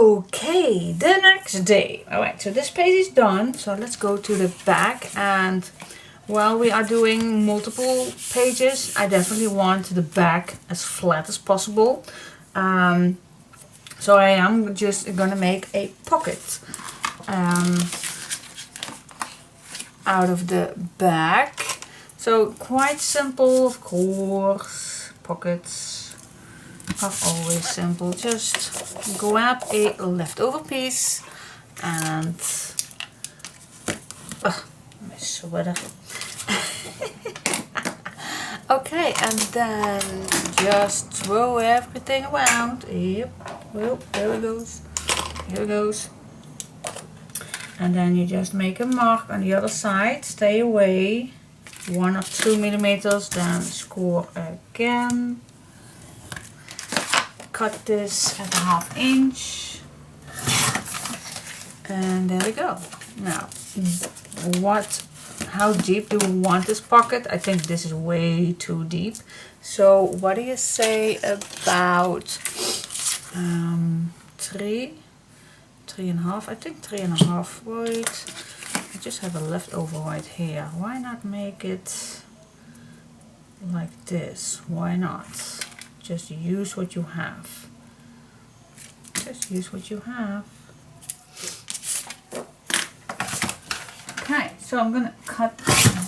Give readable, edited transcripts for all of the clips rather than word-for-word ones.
Okay, the next day. Alright, so this page is done. So let's go to the back, and while we are doing multiple pages, I definitely want the back as flat as possible. So I am just gonna make a pocket out of the back. So quite simple, of course. Pockets are always simple. Just grab a leftover piece and my sweater. Okay, and then just throw everything around. Yep. Well, there it goes. Here it goes. And then you just make a mark on the other side. Stay away 1 or 2 millimeters. Then score again. Cut this at 1/2 inch. And there we go. Now, how deep do we want this pocket? I think this is way too deep. So what do you say about 3.5? I think 3.5. Wait, I just have a leftover right here. Why not make it like this? Why not? Just use what you have. Just use what you have. Okay, so I'm gonna cut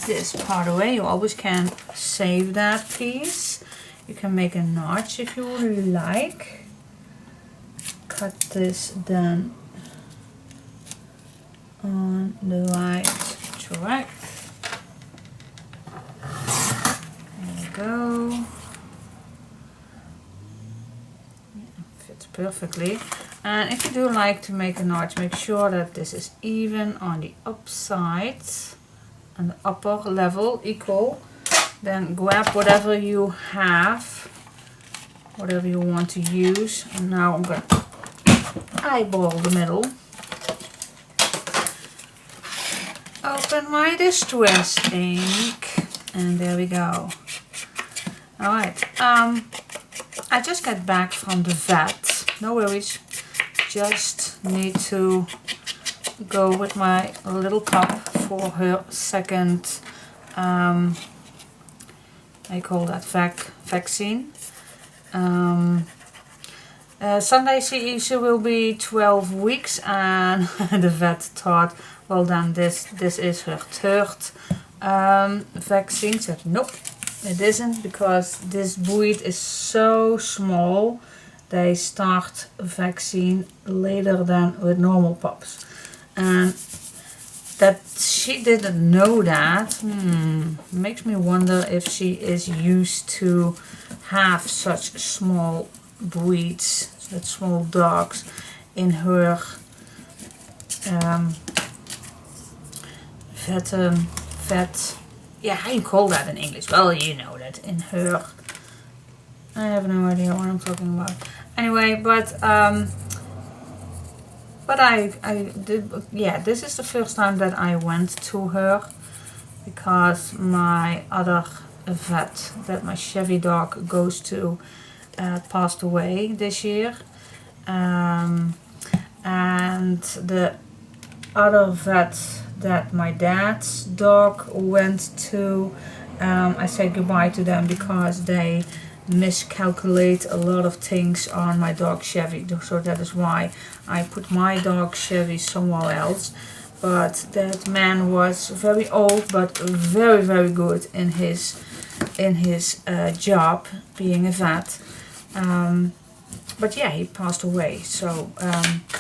this part away. You always can save that piece. You can make a notch if you would like. Cut this then on the right track. There we go. Fits perfectly. And if you do like to make a notch, make sure that this is even on the upside and the upper level equal. Then grab whatever you have, whatever you want to use. And now I'm going to eyeball the middle. Open my distress ink, and there we go. Alright, I just got back from the vet. No worries. Just need to go with my little pup for her second, I call that vaccine. Sunday she will be 12 weeks, and the vet thought, well then this is her third vaccine. Said nope, it isn't, because this breed is so small. They start vaccine later than with normal pups, and that she didn't know that makes me wonder if she is used to have such small breeds, such small dogs in her vet, yeah, how you call that in English? Well, you know that, in her, I have no idea what I'm talking about. Anyway, but I did, yeah, this is the first time that I went to her, because my other vet that my Chevy dog goes to passed away this year, and the other vet that my dad's dog went to, I said goodbye to them because they miscalculate a lot of things on my dog Chevy, so that is why I put my dog Chevy somewhere else. But that man was very old, but very, very good in his job, being a vet. But yeah, he passed away, so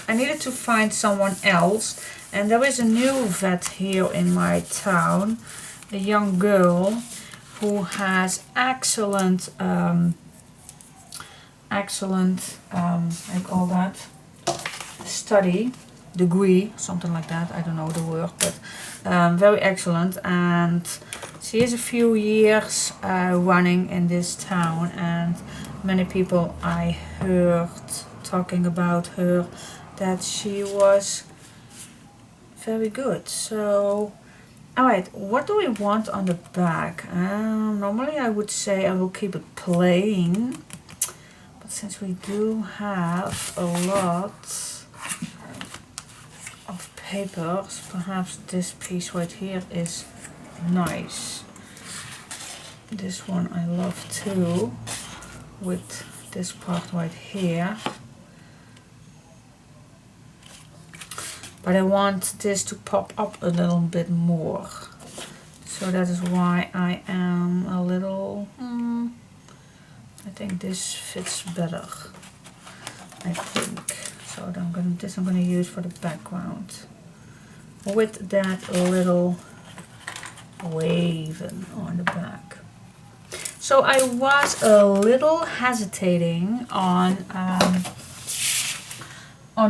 I needed to find someone else, and there is a new vet here in my town, a young girl who has excellent, I call that study, degree, something like that, I don't know the word, but very excellent, and she is a few years running in this town, and many people I heard talking about her that she was very good. So alright, what do we want on the back? Normally I would say I will keep it plain, but since we do have a lot, papers, perhaps this piece right here is nice. This one I love too, with this part right here. But I want this to pop up a little bit more. So that is why I am a little, I think this fits better. I think. So I'm gonna use for the background. With that little waving on the back. So I was a little hesitating on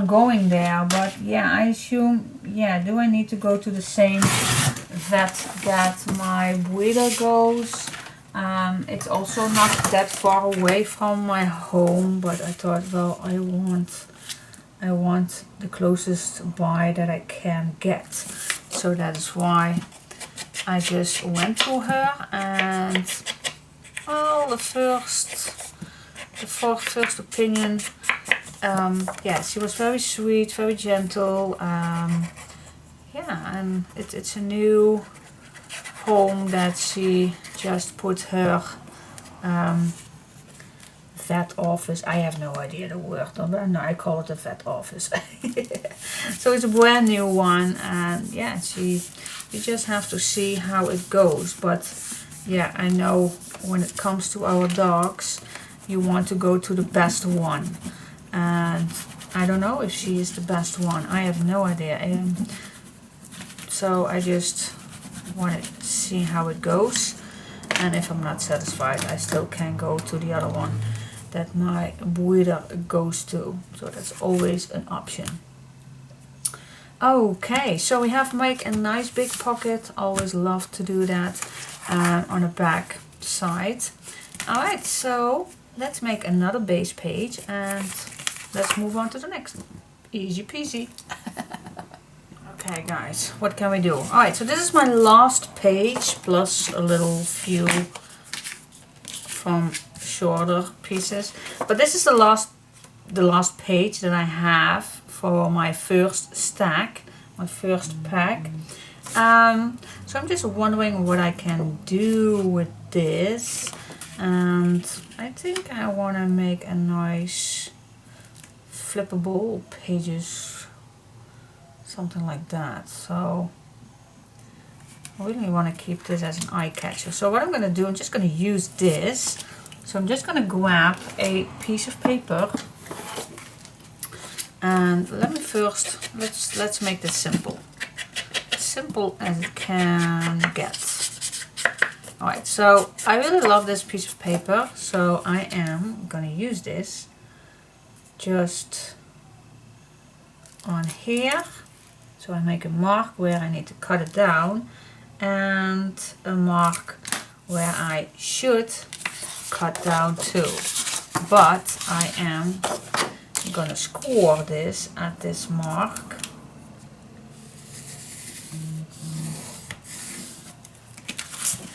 going there, but yeah, I assume, yeah, do I need to go to the same vet that my breeder goes? It's also not that far away from my home, but I thought, well, I want the closest buy that I can get. So that is why I just went to her, and well, the first opinion, yeah, she was very sweet, very gentle. Yeah, and it's a new home that she just put her vet office. I have no idea the word, no, I call it a vet office. So it's a brand new one, and yeah, you just have to see how it goes. But yeah, I know when it comes to our dogs, you want to go to the best one, and I don't know if she is the best one. I have no idea. So I just want to see how it goes, and if I'm not satisfied, I still can go to the other one that my breeder goes to. So that's always an option. Okay, so we have make a nice big pocket. Always love to do that on the back side. Alright, so let's make another base page and let's move on to the next one. Easy peasy. Okay guys, what can we do? Alright, so this is my last page plus a little few from shorter pieces. But this is the last page that I have for my first stack, my first pack. So I'm just wondering what I can do with this, and I think I want to make a nice flippable pages, something like that. So I really want to keep this as an eye catcher. So what I'm going to do, I'm just going to use this. So I'm just going to grab a piece of paper, and let me first, let's make this simple. Simple as it can get. Alright, so I really love this piece of paper, so I am going to use this just on here. So I make a mark where I need to cut it down, and a mark where I should cut down too. But I am going to score this at this mark.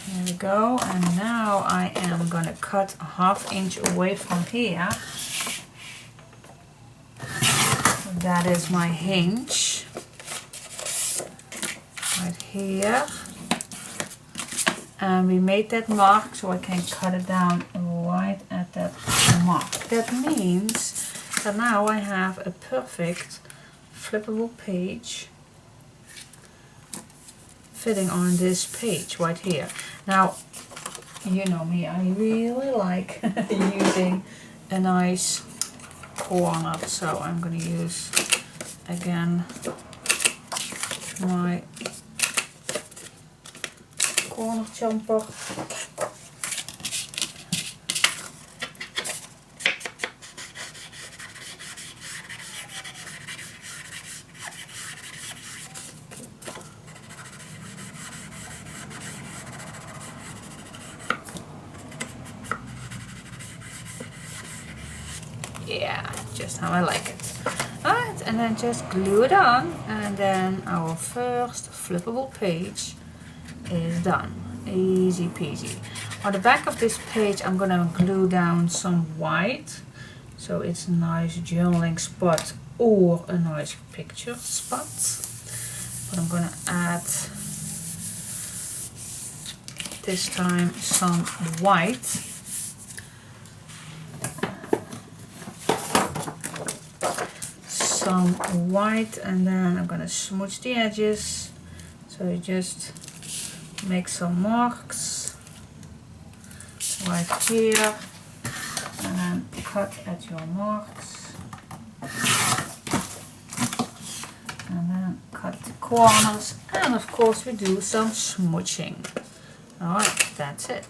Here we go, and now I am going to cut a ½ inch away from here. That is my hinge right here, and we made that mark so I can cut it down right at that mark. That means that now I have a perfect flippable page fitting on this page right here. Now, you know me, I really like using a nice corner, so I'm going to use again my corner jumper. Yeah, just how I like it. Alright, and then just glue it on, and then our first flippable page is done. Easy peasy. On the back of this page I'm gonna glue down some white, so it's a nice journaling spot or a nice picture spot. But I'm gonna add this time some white. Some white, and then I'm gonna smooch the edges. So you just make some marks right here, and then cut at your marks, and then cut the corners, and of course we do some smooching. Alright, that's it.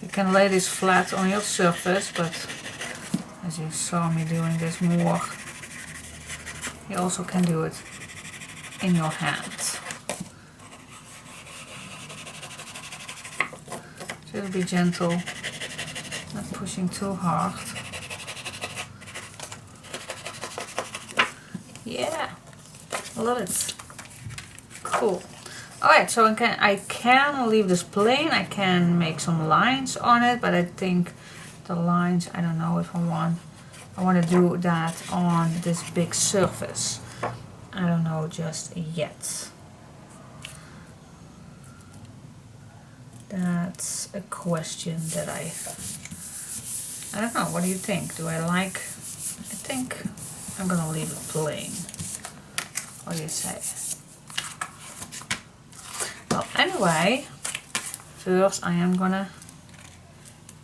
You can lay this flat on your surface, but as you saw me doing this more, you also can do it in your hand. Just be gentle, not pushing too hard. Yeah, love it. Cool. Alright, so I can leave this plain. I can make some lines on it, but I think the lines, I don't know if I want to do that on this big surface. I don't know just yet. That's a question that I don't know. What do you think? Do I like? I think I'm gonna leave it plain. What do you say? Well, anyway, first I am gonna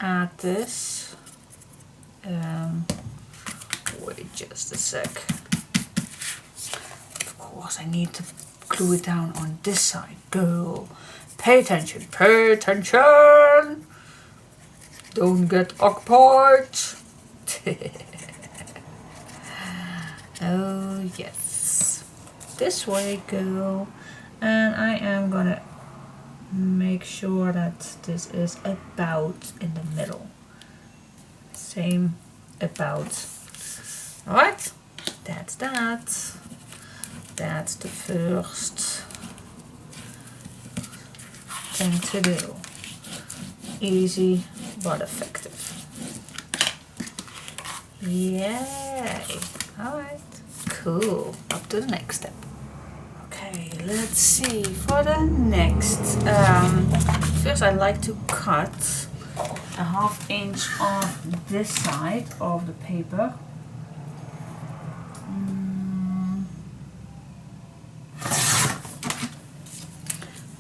add this. Wait just a sec. Of course, I need to glue it down on this side. Girl, pay attention, pay attention. Don't get occupied. Oh yes, this way, girl. And I am gonna make sure that this is about in the middle. Same about. Alright, that's that. That's the first thing to do. Easy but effective. Yay! Alright, cool. Up to the next step. Okay, let's see. For the next, first I like to cut a 1/2 inch on this side of the paper.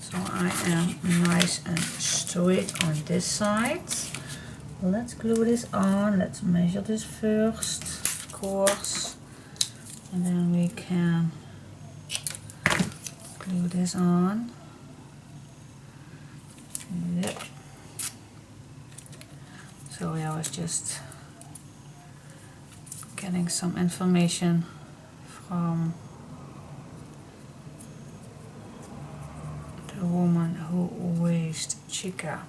So I am nice and straight on this side. Let's glue this on. Let's measure this first, of course, and then we can glue this on. Yep. So I was just getting some information from the woman who raised Chica.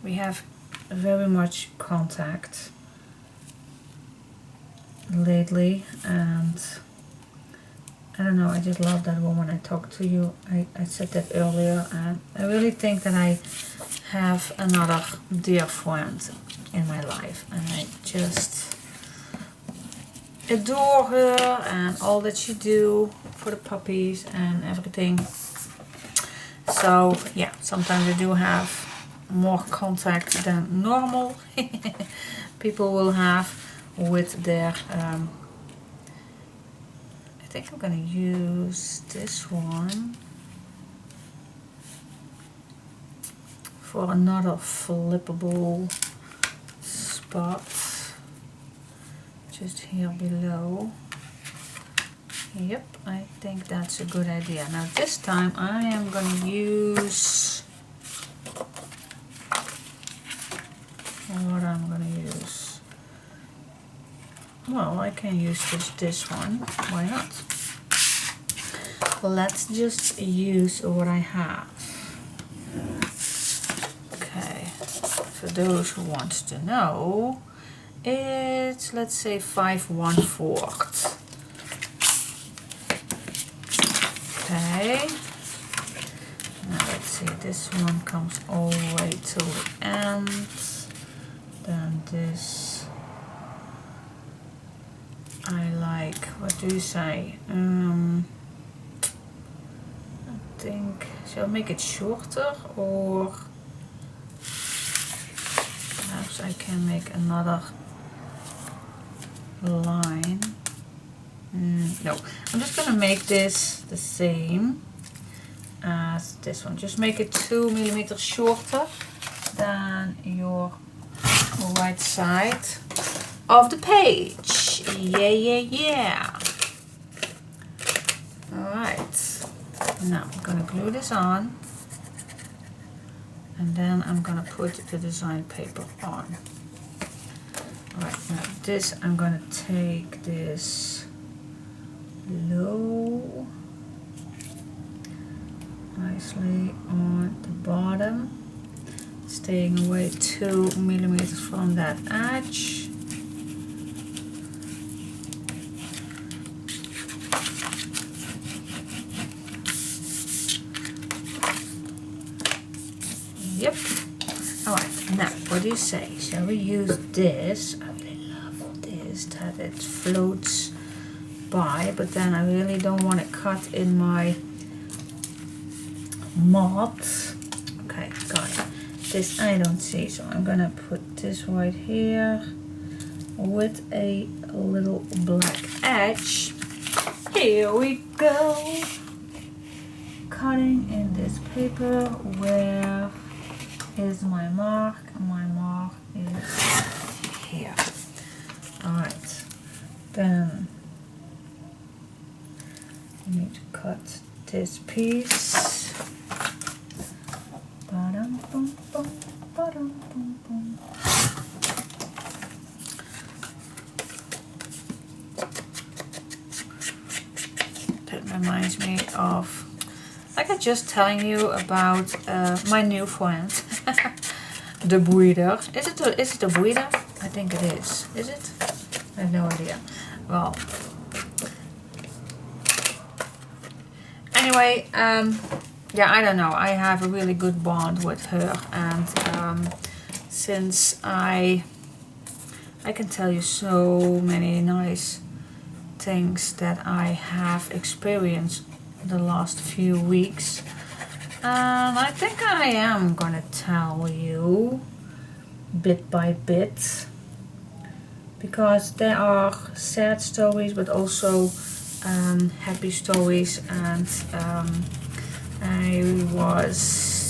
We have very much contact lately, and I don't know, I just love that woman. I talked to you, I said that earlier, and I really think that I have another dear friend in my life, and I just adore her and all that she do for the puppies and everything. So yeah, sometimes I do have more contact than normal people will have with their I think I'm gonna use this one for another flippable spot just here below. Yep, I think that's a good idea. Now this time I am gonna use what I'm gonna use. Well, I can use this one. Why not? Let's just use what I have. Okay, for those who want to know, it's, let's say, 5 1/4. Okay. Now let's see, this one comes all the way to the end. Then this I like. What do you say? I think, shall I make it shorter, or perhaps I can make another line. No, I'm just gonna make this the same as this one. Just make it 2 millimeters shorter than your right side of the page. Yeah. Alright, now I'm gonna glue this on, and then I'm gonna put the design paper on. Alright, now this, I'm gonna take this low nicely on the bottom, staying away 2 millimeters from that edge. Yep. Alright, now what do you say? Shall we use this? I really love this, that it floats by, but then I really don't want it cut in my mod. Okay, got it. This I don't see, so I'm gonna put this right here with a little black edge. Here we go. Cutting in this paper. Where is my mark? My mark is here. Alright, then I need to cut this piece. Ba-dum, bum, bum, ba-dum, bum, bum. That reminds me of, like I just telling you about my new friend, the breeder. Is it a breeder? I think it is. Is it? I have no idea. Well, anyway, yeah, I don't know. I have a really good bond with her, and since I can tell you so many nice things that I have experienced the last few weeks, and I think I am gonna tell you bit by bit, because there are sad stories but also happy stories, and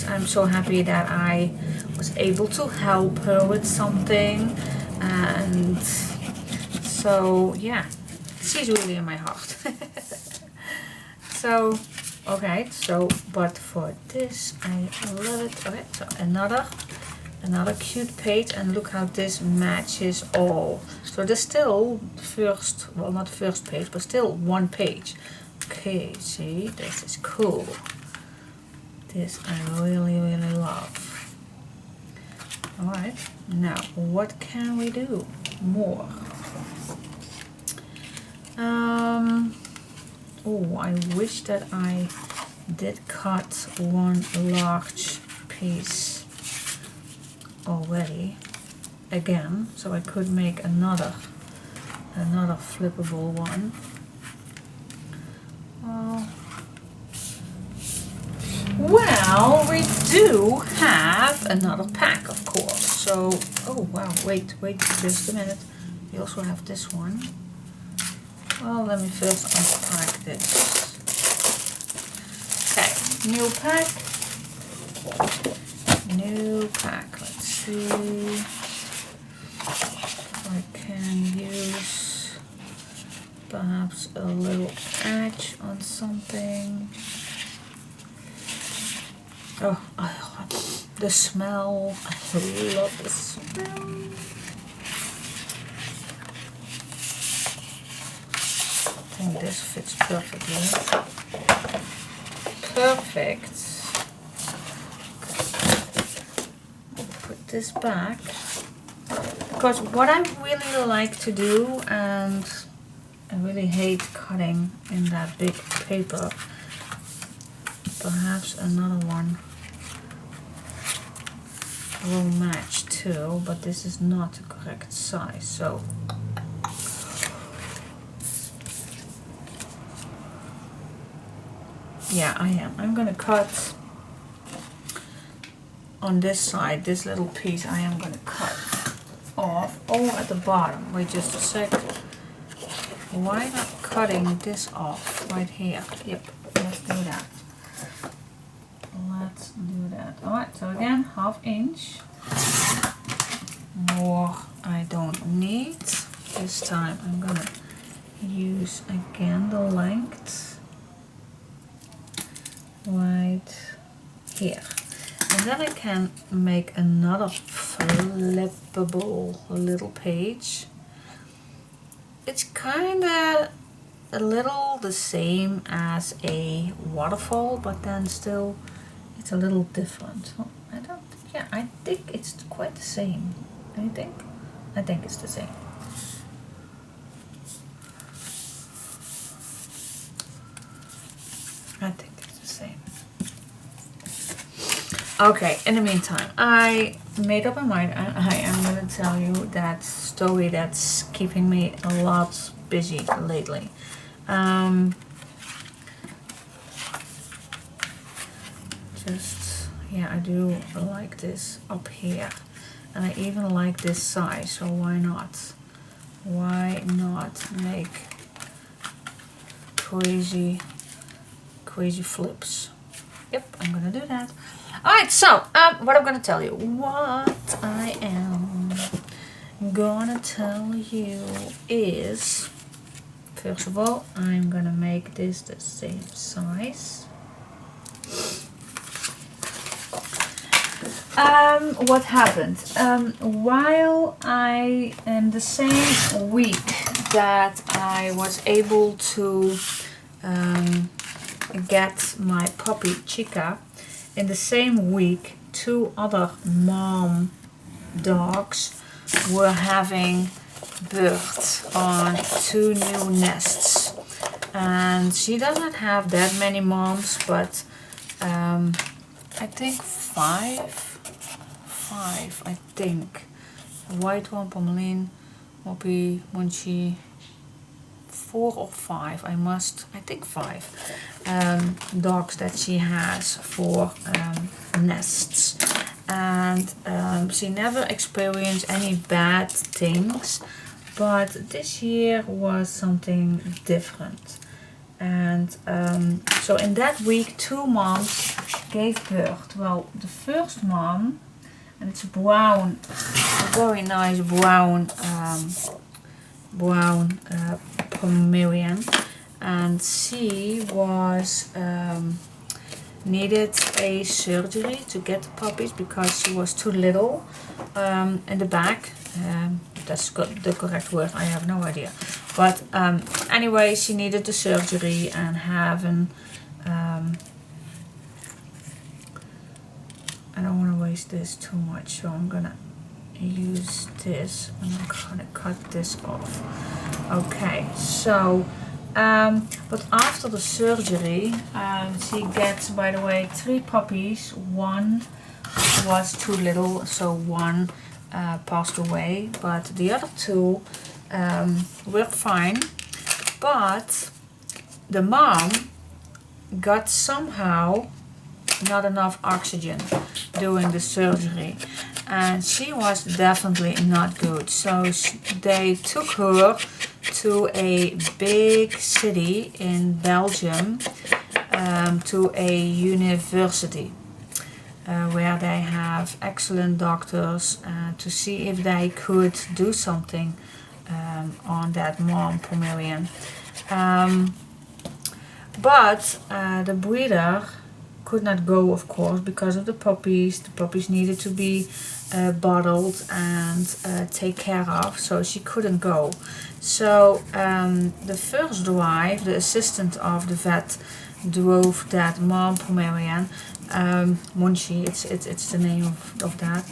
I'm so happy that I was able to help her with something, and so yeah, she's really in my heart. So okay, so but for this I love it. Okay, so another cute page, and look how this matches all. So there's still first, well, not first page, but still one page. Okay, see, this is cool. This I really love. Alright, now what can we do more? Oh, I wish that I did cut one large piece already again, so I could make another flippable one. Well, we do have another pack, of course. So, oh wow, wait just a minute. We also have this one. Well, let me first unpack this. Okay, new pack. Let's see if I can use perhaps a little edge on something. Oh, the smell. I love the smell. I think this fits perfectly. Perfect. Put this back. Because what I really like to do, and I really hate cutting in that big paper, perhaps another one will match too, but this is not the correct size. So yeah, I'm gonna cut on this side, this little piece I am gonna cut off. Oh, at the bottom. Wait just a sec. Why not cutting this off right here? Yep, let's do that. Let's do that. Alright, so again, 1/2 inch. More I don't need. This time I'm gonna use again the length right here. And then I can make another flippable little page. It's kinda a little the same as a waterfall, but then still it's a little different. Oh, I think it's quite the same. Do you think? I think it's the same. I think it's the same. Okay, in the meantime, I made up my mind. I am going to tell you that story that's keeping me a lot busy lately. Yeah, I do like this up here. And I even like this size, so why not? Why not make crazy flips? Yep, I'm gonna do that. Alright, so what I'm gonna tell you. What I am gonna tell you is, first of all, I'm gonna make this the same size. What happened? While I, in the same week that I was able to get my puppy Chica, in the same week 2 other mom dogs were having birth on 2 new nests. And she doesn't have that many moms, but I think 5, I think. A white one, Pommeline, Moppie, Munchie, 4 or 5, I think 5 dogs that she has for nests. And she never experienced any bad things, but this year was something different. And so in that week 2 moms gave birth. Well, the first mom, and it's a brown, a very nice brown Pomeranian, and she was needed a surgery to get the puppies because she was too little in the back. That's the correct word, I have no idea. But anyway, she needed the surgery and having I don't want to waste this too much, so I'm gonna use this and I'm gonna cut this off. Okay, so but after the surgery she gets, by the way, 3 puppies. 1 was too little, so 1 passed away, but the other 2 were fine. But the mom got somehow not enough oxygen during the surgery, and she was definitely not good. So they took her to a big city in Belgium, to a university where they have excellent doctors to see if they could do something on that mom Pomeranian. But the breeder could not go, of course, because of the puppies. The puppies needed to be bottled and take care of, so she couldn't go. So the first drive, the assistant of the vet drove that mom Pomeranian, Munchie, it's the name of that,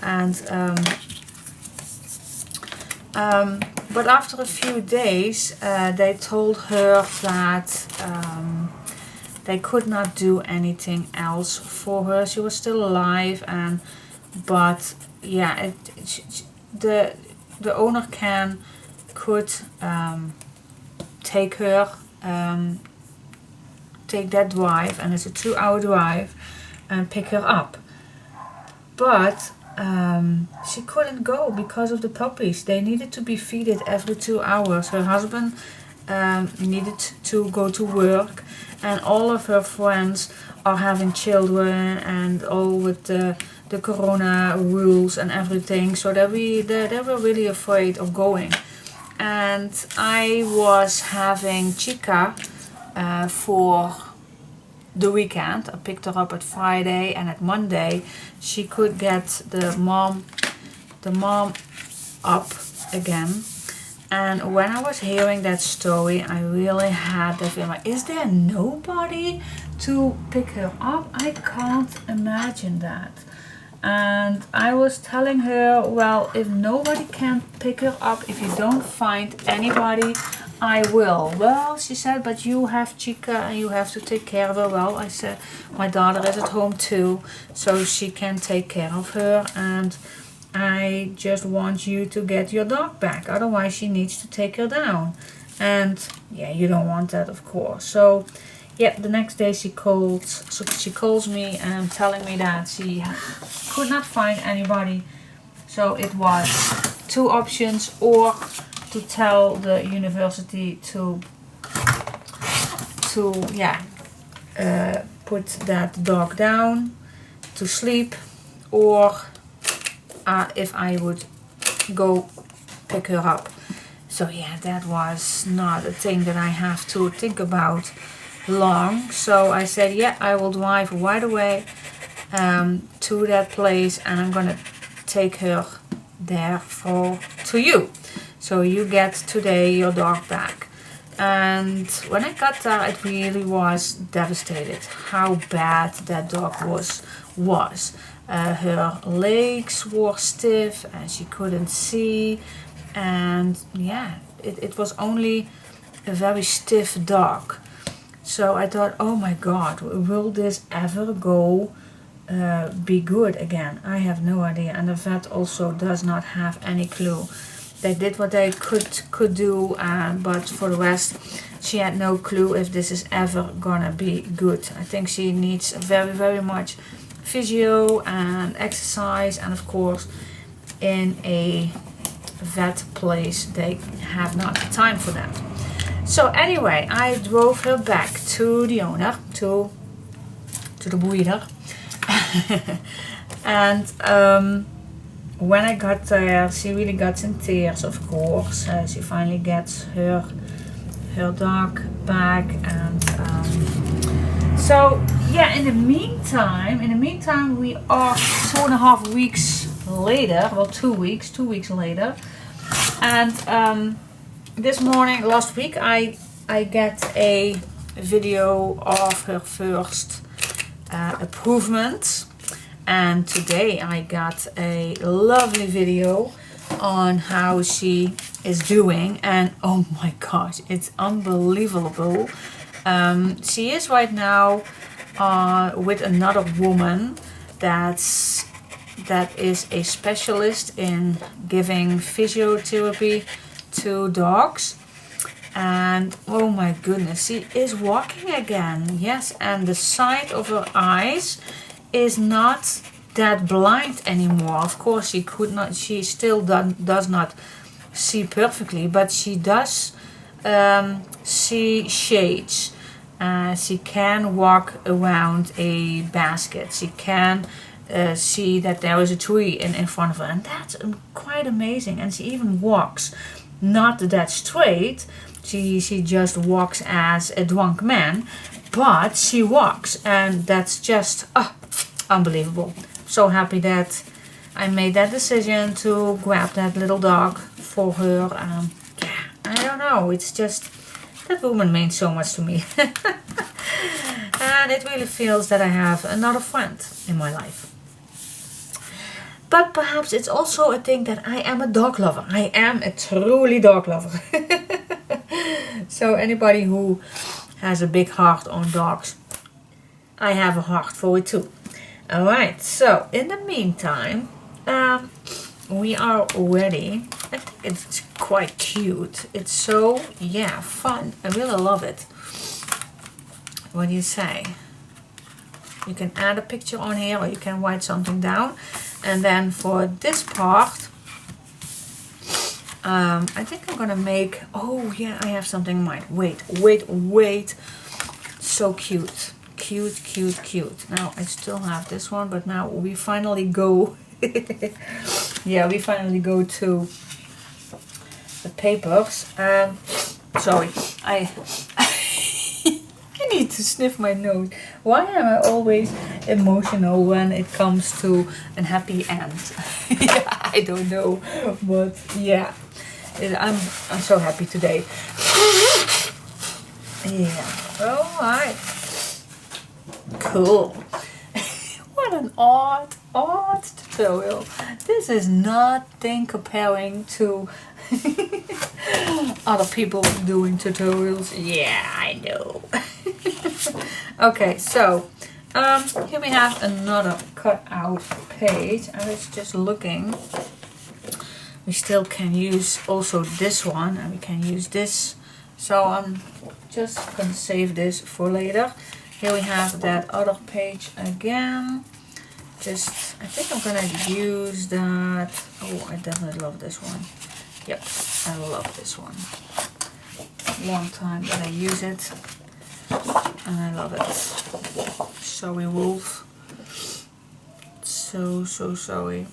and but after a few days they told her that they could not do anything else for her. She was still alive, and but yeah, the owner could take her, take that drive, and it's a 2-hour drive, and pick her up. But she couldn't go because of the puppies. They needed to be fed every 2 hours. Her husband needed to go to work, and all of her friends are having children, and all with the corona rules and everything. So they were really afraid of going. And I was having Chica for the weekend. I picked her up at Friday, and at Monday she could get the mom up again. And when I was hearing that story, I really had that feeling, is there nobody to pick her up? I can't imagine that. And I was telling her, well, if nobody can pick her up, if you don't find anybody, I will. Well, she said, but you have Chica and you have to take care of her. Well, I said, my daughter is at home too, so she can take care of her, and I just want you to get your dog back, otherwise she needs to take her down. And yeah, you don't want that, of course. So yeah, the next day she calls me and telling me that she could not find anybody. So it was 2 options, or to tell the university to put that dog down to sleep, or if I would go pick her up. So yeah, that was not a thing that I have to think about long. So I said, yeah, I will drive right away to that place, and I'm gonna take her there to you. So you get today your dog back. And when I got there, it really was devastated how bad that dog was. Her legs were stiff and she couldn't see, and yeah, it was only a very stiff dog. So I thought, oh my God, will this ever be good again? I have no idea, and the vet also does not have any clue. They did what they could do, but for the rest, she had no clue if this is ever gonna be good. I think she needs very, very much physio and exercise, and of course, in a vet place, they have not time for that. So anyway, I drove her back to the owner, to the breeder, and when I got there, she really got in tears, of course. She finally gets her dog back, and so yeah. In the meantime, we are 2.5 weeks later. Well, 2 weeks later, and last week, I get a video of her first improvement. And today I got a lovely video on how she is doing, and oh my gosh, it's unbelievable. She is right now with another woman that is a specialist in giving physiotherapy to dogs. And oh my goodness, she is walking again. Yes, and the side of her eyes is not that blind anymore. Of course, she still does not see perfectly, but she does see shades. She can walk around a basket. She can see that there is a tree in front of her, and that's quite amazing. And she even walks not that straight. She just walks as a drunk man, but she walks, and that's just unbelievable. So happy that I made that decision to grab that little dog for her. Yeah, I don't know, it's just, that woman means so much to me. And it really feels that I have another friend in my life. But perhaps it's also a thing that I am a dog lover. I am a truly dog lover. So anybody who has a big heart on dogs, I have a heart for it too. Alright, so in the meantime, we are ready. I think it's quite cute. It's so, yeah, fun. I really love it. What do you say? You can add a picture on here, or you can write something down. And then for this part, I think I'm gonna make, oh yeah, I have something in mind. Wait. So cute. Cute. Now I still have this one, but now we finally go. Yeah, we finally go to the papers. Sorry, I need to sniff my nose. Why am I always emotional when it comes to a happy end? I don't know, but yeah, I'm so happy today. Yeah. All right. Cool. What an odd tutorial. This is nothing comparing to other people doing tutorials. Yeah, I know. Okay, so here we have another cut out page. I was just looking. We still can use also this one, and we can use this. So I'm just gonna save this for later. Here we have that other page again. I think I'm gonna use that. Oh, I definitely love this one. Yep, I love this one. Long time that I use it, and I love it. Sorry, wolf. So sorry.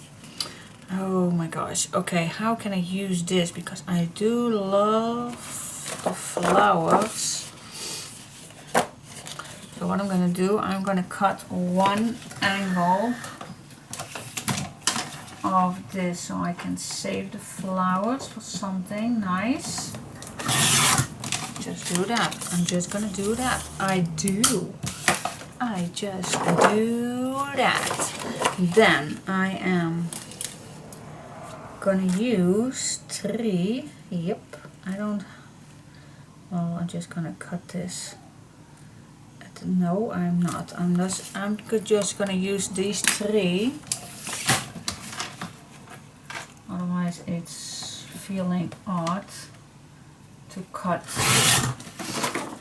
Oh my gosh. Okay, how can I use this? Because I do love the flowers. So what I'm gonna do, I'm gonna cut one angle of this so I can save the flowers for something nice. Just do that. I'm just gonna do that. I just do that. Then I am gonna use 3. Yep, well, I'm just gonna cut this. No, I'm not. I'm just gonna use these 3. Otherwise it's feeling odd to cut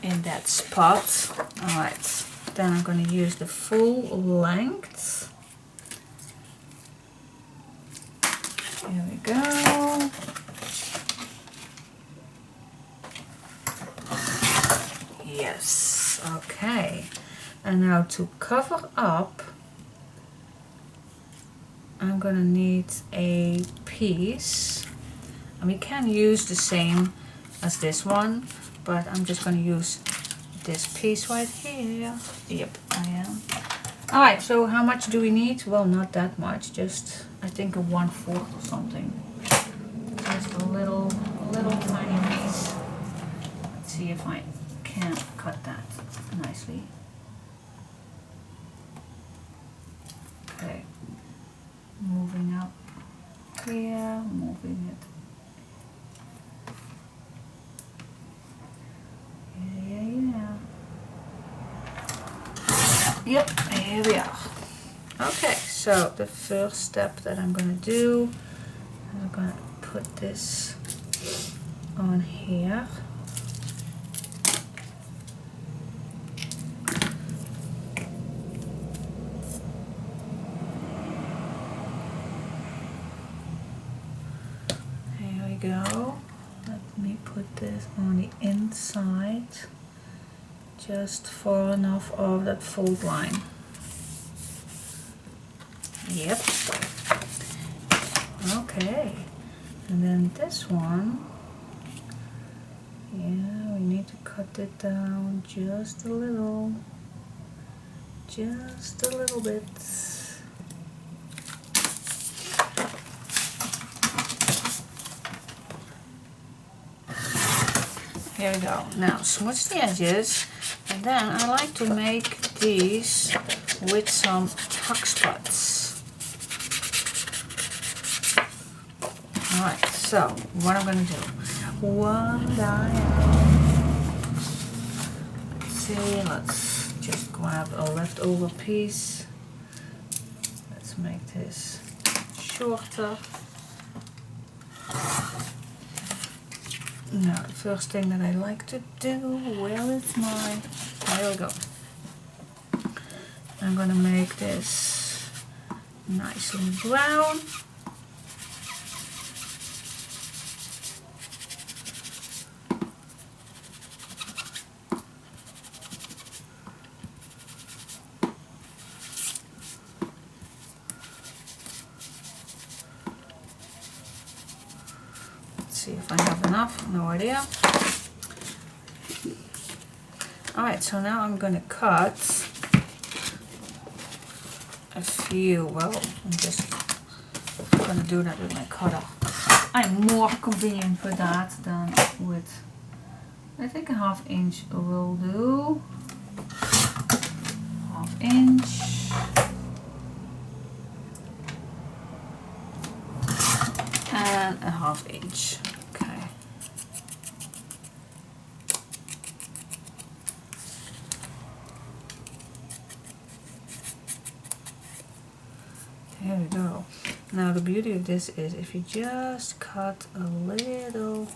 in that spot. Alright, then I'm gonna use the full length. Here we go. Yes, okay. And now to cover up, I'm gonna need a piece. And we can use the same as this one, but I'm just gonna use this piece right here. Yep, I am. Alright, so how much do we need? Well, not that much, just I think a 1/4 or something. Just a little tiny piece. Let's see if I can cut that nicely. Okay, moving up here, moving it. Yeah. Yep, here we are. Okay, so the first step that I'm gonna do, I'm gonna put this on here. Here we go. Let me put this on the inside, just far enough of that fold line. Yep. Okay. And then this one, yeah, we need to cut it down just a little bit. Here we go. Now smudge the edges, and then I like to make these with some tuck spots. Alright, so what I'm gonna do, let's see, let's just grab a leftover piece make this shorter. Now the first thing that I like to do, where is my, there we go. I'm gonna make this nicely brown. See if I have enough, no idea. Alright, so now I'm gonna cut a few, well, I'm just gonna do that with my cutter. I'm more convenient with that than with, I think a 1/2 inch will do. 1/2 inch. And a 1/2 inch. Okay. There we go. Now the beauty of this is if you just cut a little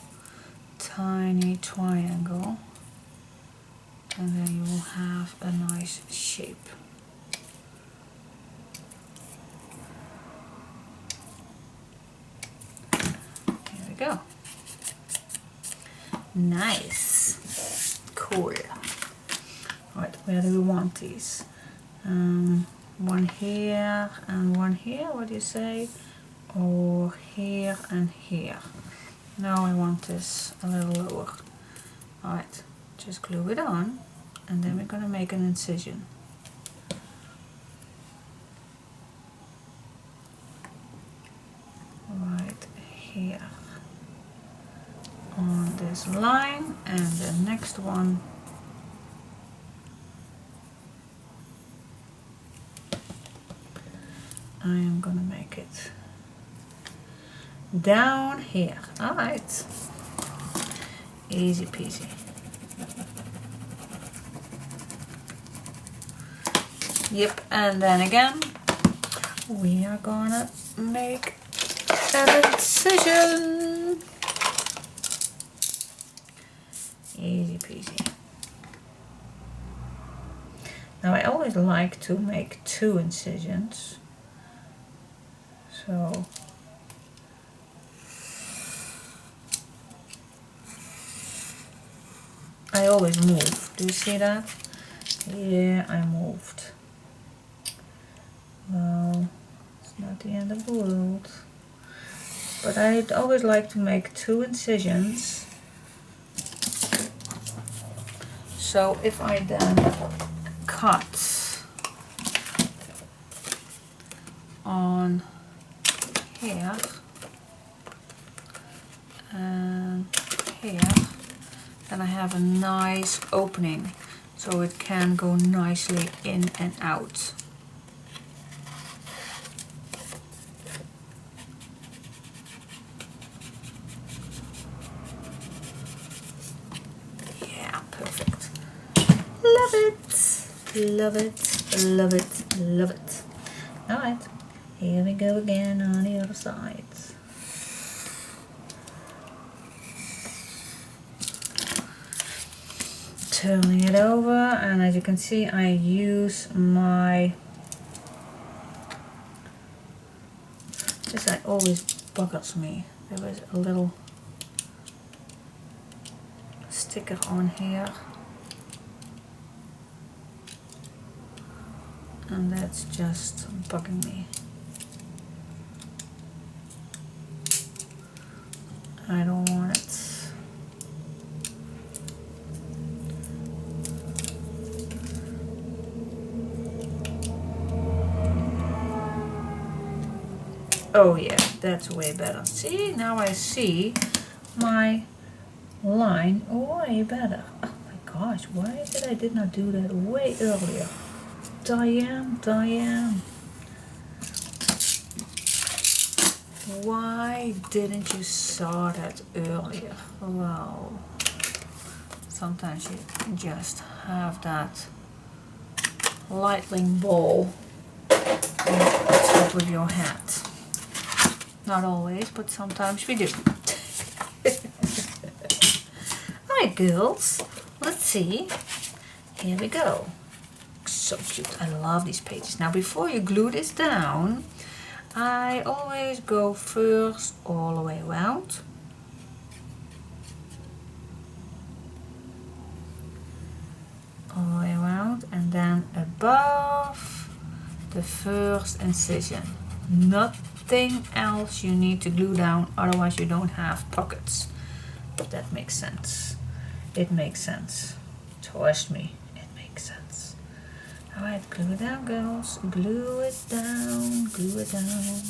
tiny triangle, and then you will have a nice shape. There we go. Nice. Cool. Alright, where do we want these? One here and one here, what do you say? Or here and here. Now I want this a little lower. Alright, just glue it on, and then we're going to make an incision. Right here on this line, and the next one I am gonna make it down here. Alright, easy peasy. Yep, and then again we are gonna make an incision. Easy peasy. Now I always like to make 2 incisions. So I always move. Do you see that? Yeah, I moved. Well, it's not the end of the world. But I always like to make 2 incisions. So if I then cut on here and here, then I have a nice opening so it can go nicely in and out. Yeah, perfect. Love it, love it, love it, love it. Alright, here we go again on the other side. Turning it over, and as you can see I use my, this always buggers me. There was a little sticker on here, and that's just bugging me. I don't want it. Oh yeah, that's way better. See, now I see my line way better. Oh my gosh, why did I not do that way earlier? Diane. Why didn't you saw that earlier? Well, sometimes you just have that lightning ball. that with your hand. Not always, but sometimes we do. Alright girls, let's see. Here we go. So cute. I love these pages. Now before you glue this down, I always go first all the way around. All the way around, and then above the first incision. Nothing else you need to glue down, otherwise you don't have pockets. If that makes sense. It makes sense. Trust me, it makes sense. Alright, glue it down girls. Glue it down, glue it down.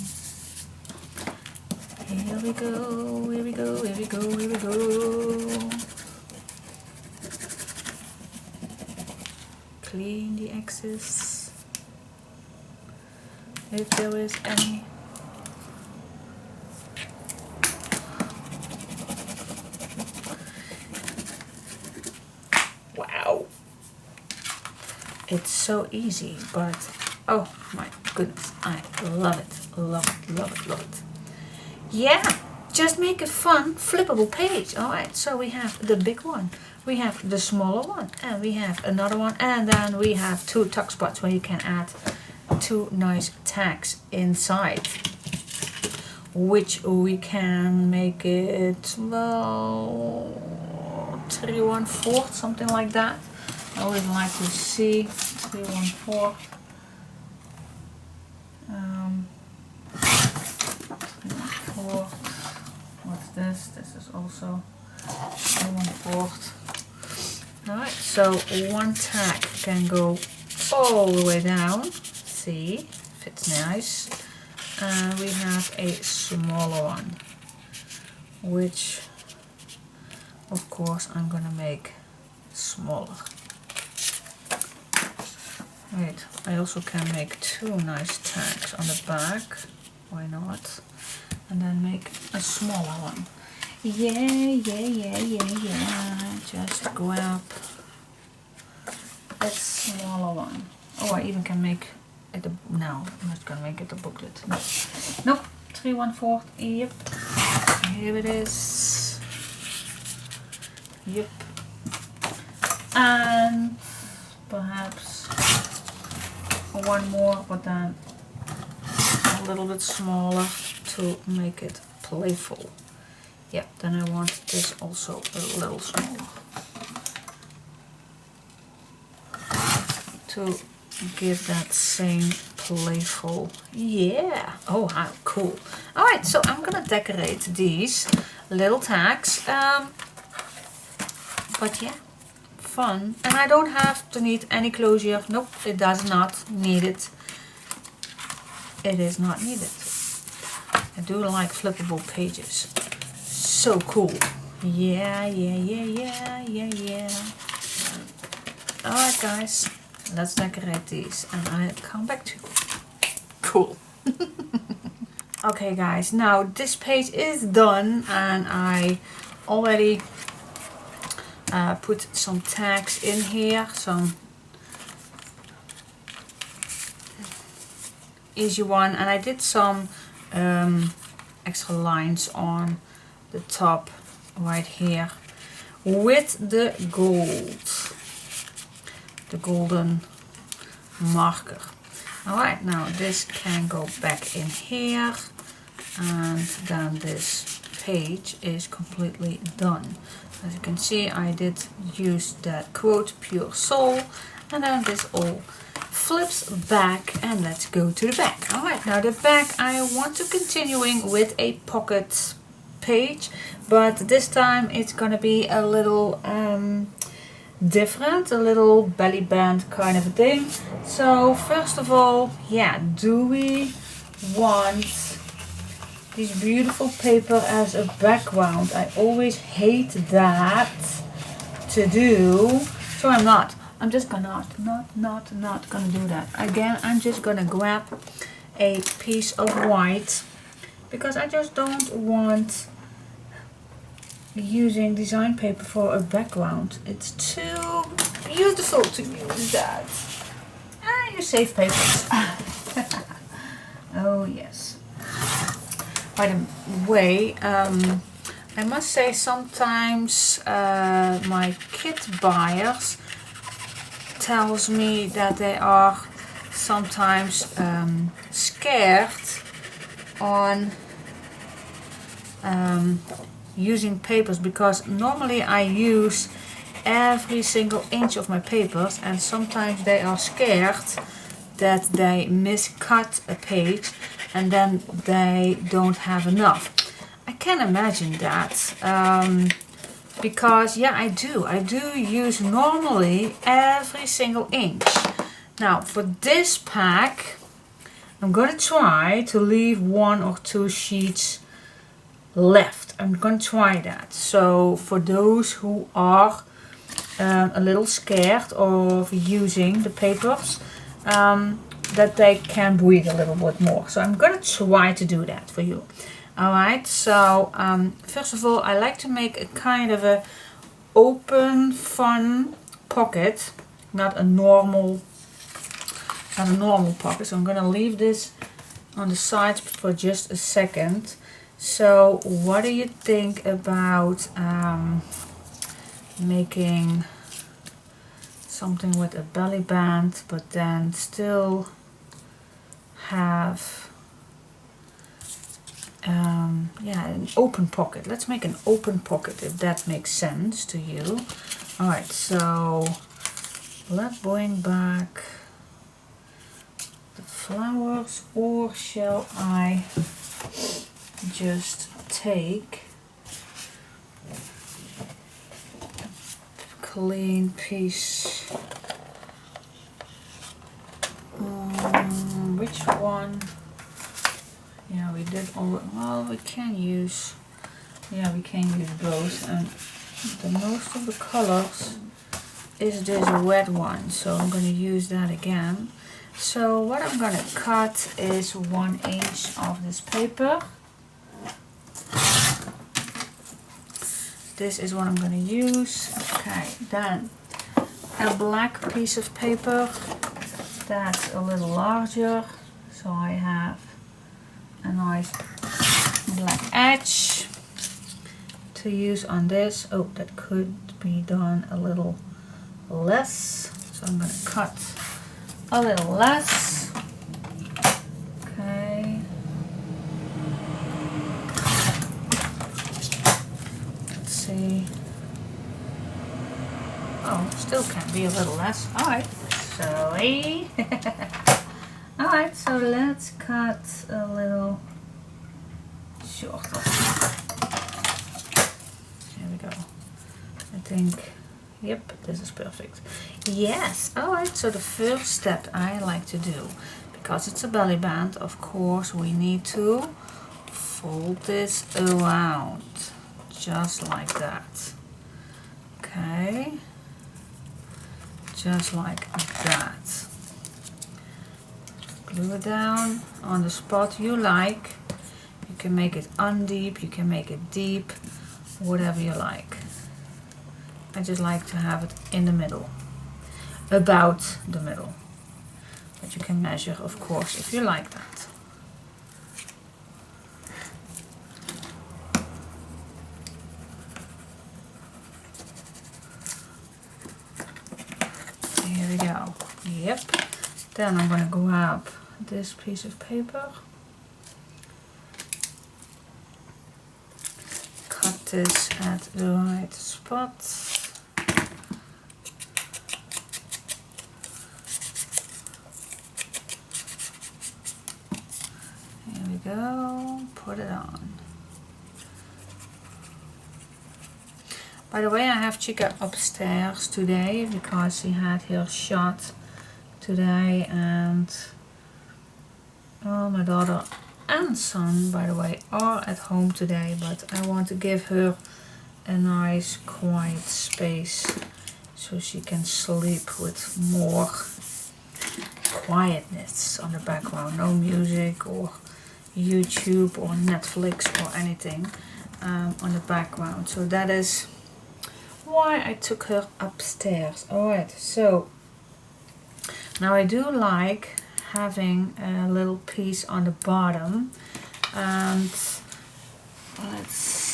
Here we go, here we go, here we go, here we go. Clean the excess, if there is any. Wow, it's so easy, but oh my goodness, I love it, love it, love it, love it. Yeah, just make a fun flippable page. Alright, so we have the big one, we have the smaller one, and we have another one, and then we have two tuck spots where you can add two nice tags inside, which we can make it, well, 3/1/4, something like that. I always like to see 3/1/4. 3/1/4. What's this? This is also 3/1/4. Alright, so one tag can go all the way down. See, fits nice. And we have a smaller one, which of course I'm gonna make smaller. Wait, I also can make two nice tags on the back. Why not? And then make a smaller one. Yeah. Just grab a smaller one. Oh, I even can make it a, no, I'm not gonna make it a booklet. No. Nope. 3/1/4. Yep. Here it is. Yep. And perhaps one more, but then a little bit smaller to make it playful. Yep, then I want this also a little smaller to give that same playful, yeah. Oh, how cool. Alright, so I'm gonna decorate these little tags. But yeah, fun. And I don't have to need any closure. Nope, it does not need it. It is not needed. I do like flippable pages. So cool. Yeah. Alright guys, let's decorate these and I'll come back to you. Cool. Okay guys, now this page is done and I already put some tags in here, some easy one, and I did some extra lines on the top right here with the golden marker. Alright, now this can go back in here, and then this page is completely done. As you can see, I did use that quote, pure soul, and then this all flips back, and let's go to the back. Alright, now the back I want to continuing with a pocket page, but this time it's gonna be a little different, a little belly band kind of a thing. So first of all, yeah, do we want this beautiful paper as a background? I always hate that to do, so I'm just gonna not gonna do that. Again, I'm just gonna grab a piece of white because I just don't want using design paper for a background. It's too beautiful to use that. And you save papers. Oh yes. By the way, I must say sometimes my kit buyers tells me that they are sometimes scared on using papers, because normally I use every single inch of my papers, and sometimes they are scared that they miscut a page and then they don't have enough. I can imagine that, because yeah, I do use normally every single inch. Now for this pack I'm gonna try to leave 1 or 2 sheets left. I'm gonna try that. So for those who are a little scared of using the papers, that they can breathe a little bit more. So I'm gonna try to do that for you. Alright, so first of all I like to make a kind of a open fun pocket, not a normal pocket. So I'm gonna leave this on the sides for just a second. So what do you think about making something with a belly band, but then still have yeah, an open pocket. Let's make an open pocket, if that makes sense to you. Alright, so let's bring back the flowers, or shall I just take a clean piece? Which one? Yeah, we did all. Well, we can use. Yeah, we can use both, and the most of the colors is this red one, so I'm going to use that again. So what I'm going to cut is 1 inch of this paper. This is what I'm going to use. Okay, then a black piece of paper that's a little larger, so I have a nice black edge to use on this. Oh, that could be done a little less, so I'm going to cut a little less. Okay, let's see. Oh, still can be a little less. Alright, sorry. Alright, so let's cut a little shorter. There we go. I think, yep, this is perfect. Yes, alright, so the first step I like to do, because it's a belly band, of course, we need to fold this around, just like that. Okay, just like that. Glue it down on the spot you like. You can make it undeep, you can make it deep, whatever you like. I just like to have it in the middle, about the middle. But you can measure, of course, if you like that. Here we go. Yep. Then I'm going to grab this piece of paper, cut this at the right spot. Here we go, put it on. By the way, I have Chica upstairs today because she had her shot today, and well, my daughter and son, by the way, are at home today, but I want to give her a nice quiet space so she can sleep with more quietness on the background. No music or YouTube or Netflix or anything on the background. So that is why I took her upstairs. Alright, so now I do like having a little piece on the bottom, and let's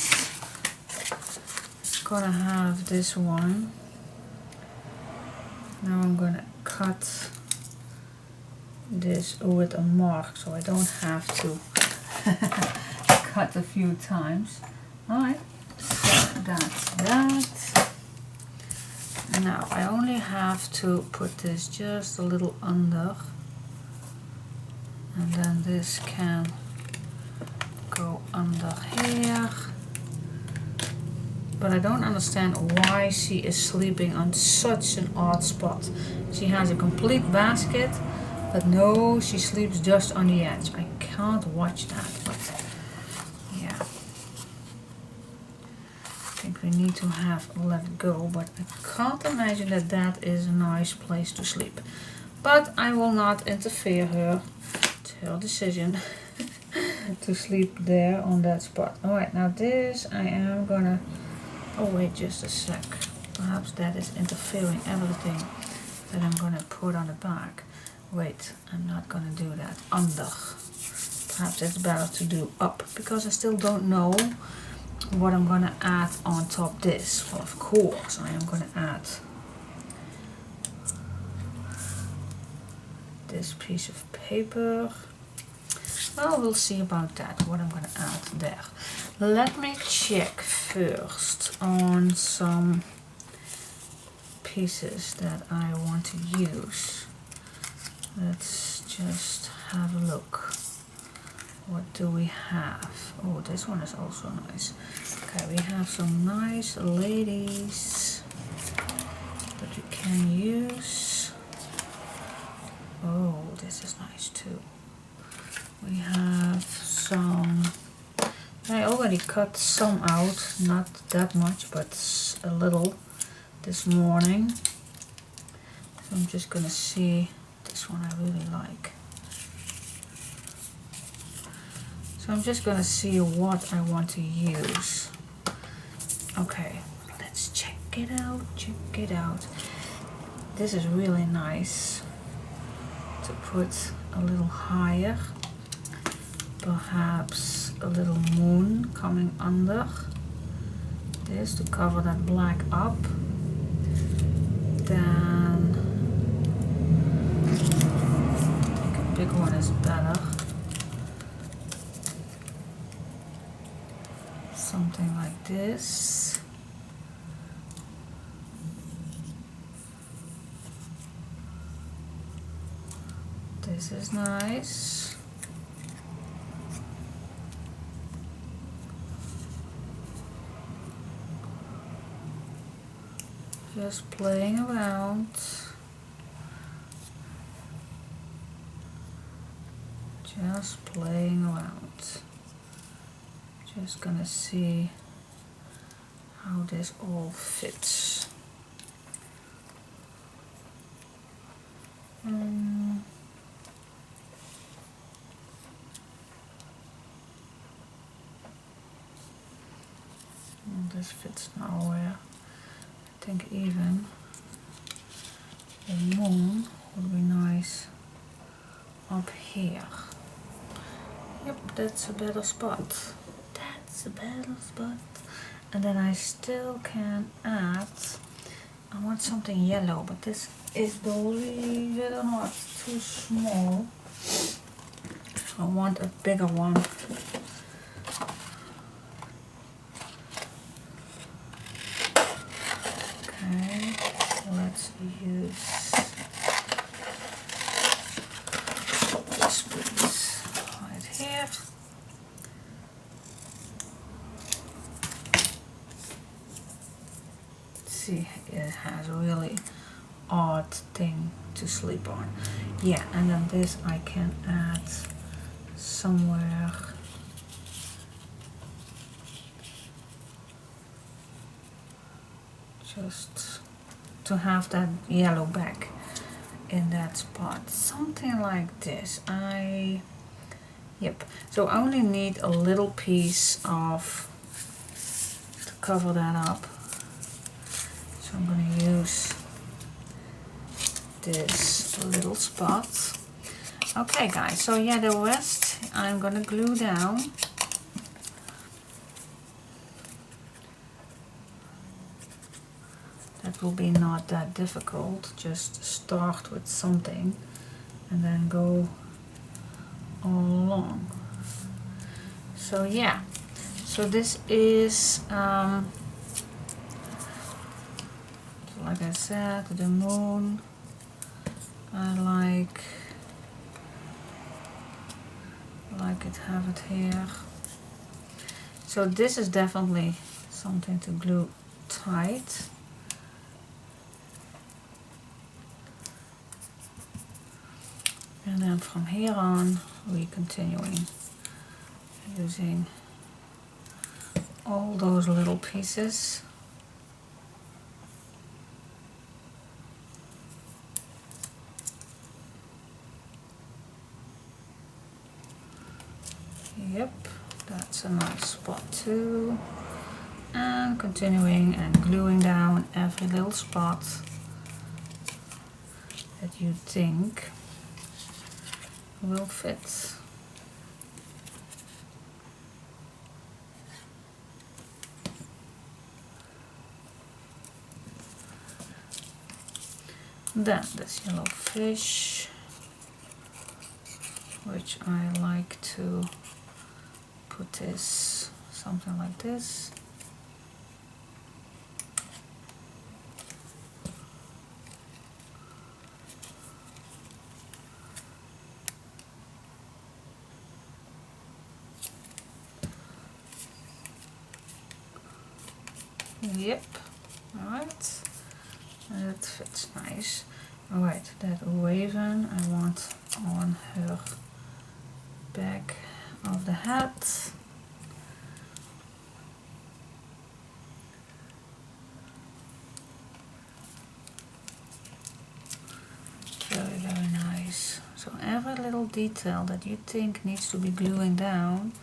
gonna have this one. Now I'm gonna cut this with a mark so I don't have to cut a few times. Alright, so that's that. Now I only have to put this just a little under, and then this can go under here. But I don't understand why she is sleeping on such an odd spot. She has a complete basket, but no, she sleeps just on the edge. I can't watch that, but yeah. I think we need to have let it go, but I can't imagine that that is a nice place to sleep. But I will not interfere her. It's her decision to sleep there on that spot. Alright, now this I am gonna... Oh wait, just a sec. Perhaps that is interfering everything that I'm gonna put on the back. Wait, I'm not gonna do that. Under. Perhaps it's better to do up, because I still don't know what I'm gonna add on top this. Well, of course, I am gonna add this piece of paper. Well, we'll see about that, what I'm gonna add there. Let me check first on some pieces that I want to use. Let's just have a look. What do we have? Oh, this one is also nice. Okay, we have some nice ladies that we can use. Oh, this is nice too. We have some... I already cut some out, not that much, but a little this morning. So I'm just gonna see, this one I really like. So I'm just gonna see what I want to use. Okay, let's check it out, check it out. This is really nice to put a little higher. Perhaps a little moon coming under this to cover that black up. Then I think a big one is better. Something like this. This is nice. Just playing around. Just playing around. Just gonna see how this all fits. This fits nowhere. I think even the moon would be nice up here. Yep, that's a better spot. That's a better spot. And then I still can add, I want something yellow, but this is, believe it or not, too small. I want a bigger one. Okay, let's use this piece right here. See, it has a really odd thing to sleep on. Yeah, and then this I can add somewhere. Just to have that yellow back in that spot. Something like this. Yep. So I only need a little piece of to cover that up. So I'm going to use this little spot. Okay guys, so yeah, the rest I'm gonna glue down. That will be not that difficult. Just start with something and then go all along. So yeah, so this is like I said, the moon. I like it, have it here. So this is definitely something to glue tight. And then from here on, we're continuing using all those little pieces. Yep, that's a nice spot too. And continuing and gluing down every little spot that you think will fit. Then this yellow fish, which I like to put this something like this. Yep, alright, that fits nice. Alright, that raven I want on her back of the hat. Very, very nice. So every little detail that you think needs to be gluing down,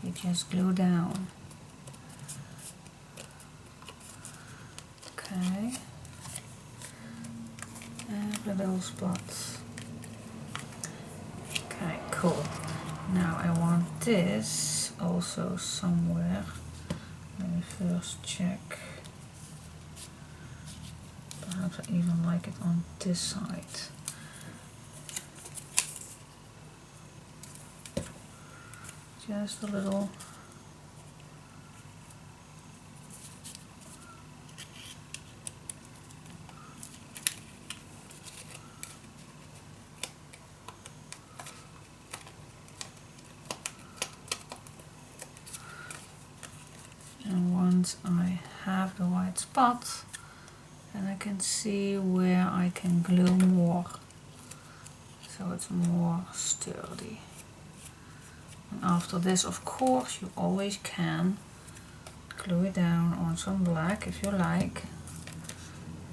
you just glue down. Okay. Every little spot. Okay, cool. Now I want this also somewhere. Let me first check. Perhaps I even like it on this side. Just a little. And once I have the white spot, then I can see where I can glue more, so it's more sturdy. And after this, of course, you always can glue it down on some black if you like,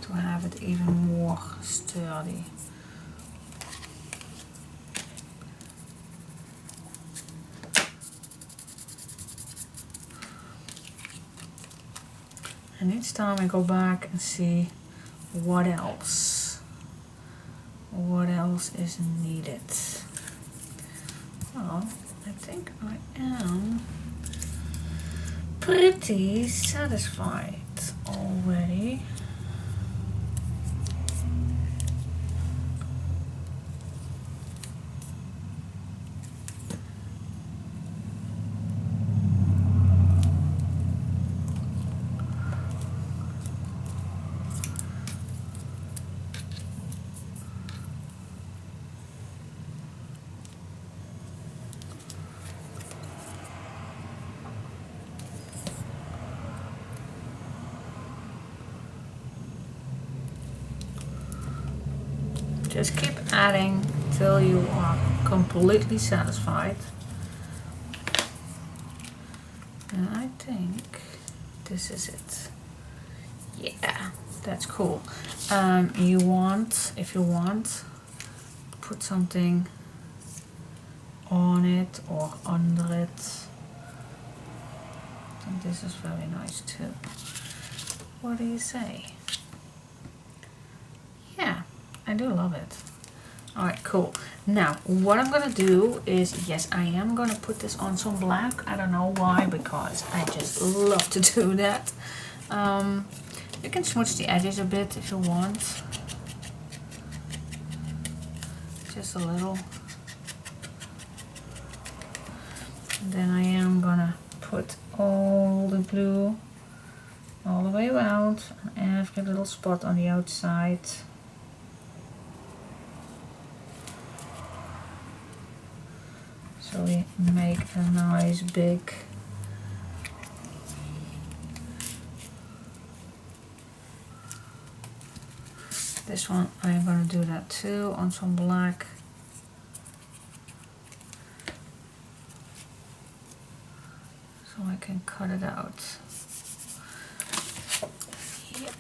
to have it even more sturdy. And each time I go back and see what else is needed. Well, I think I am pretty satisfied already. Just keep adding till you are completely satisfied. And I think this is it. Yeah, that's cool. If you want, put something on it or under it. I think this is very nice too. What do you say? Yeah, I do love it. Alright, cool. Now, what I'm gonna do is, yes, I am gonna put this on some black. I don't know why, because I just love to do that. You can smudge the edges a bit if you want. Just a little. And then I am gonna put all the glue all the way around and every little spot on the outside. So we make a nice big this one. I'm gonna do that too on some black. So I can cut it out. Yep.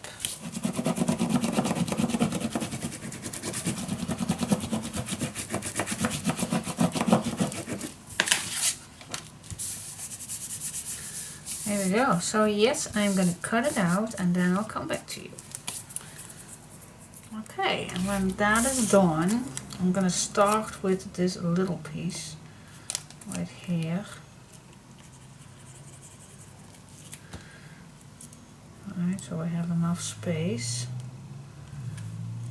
There we go. So yes, I'm gonna cut it out and then I'll come back to you. Okay, and when that is done, I'm gonna start with this little piece right here. Alright, so I have enough space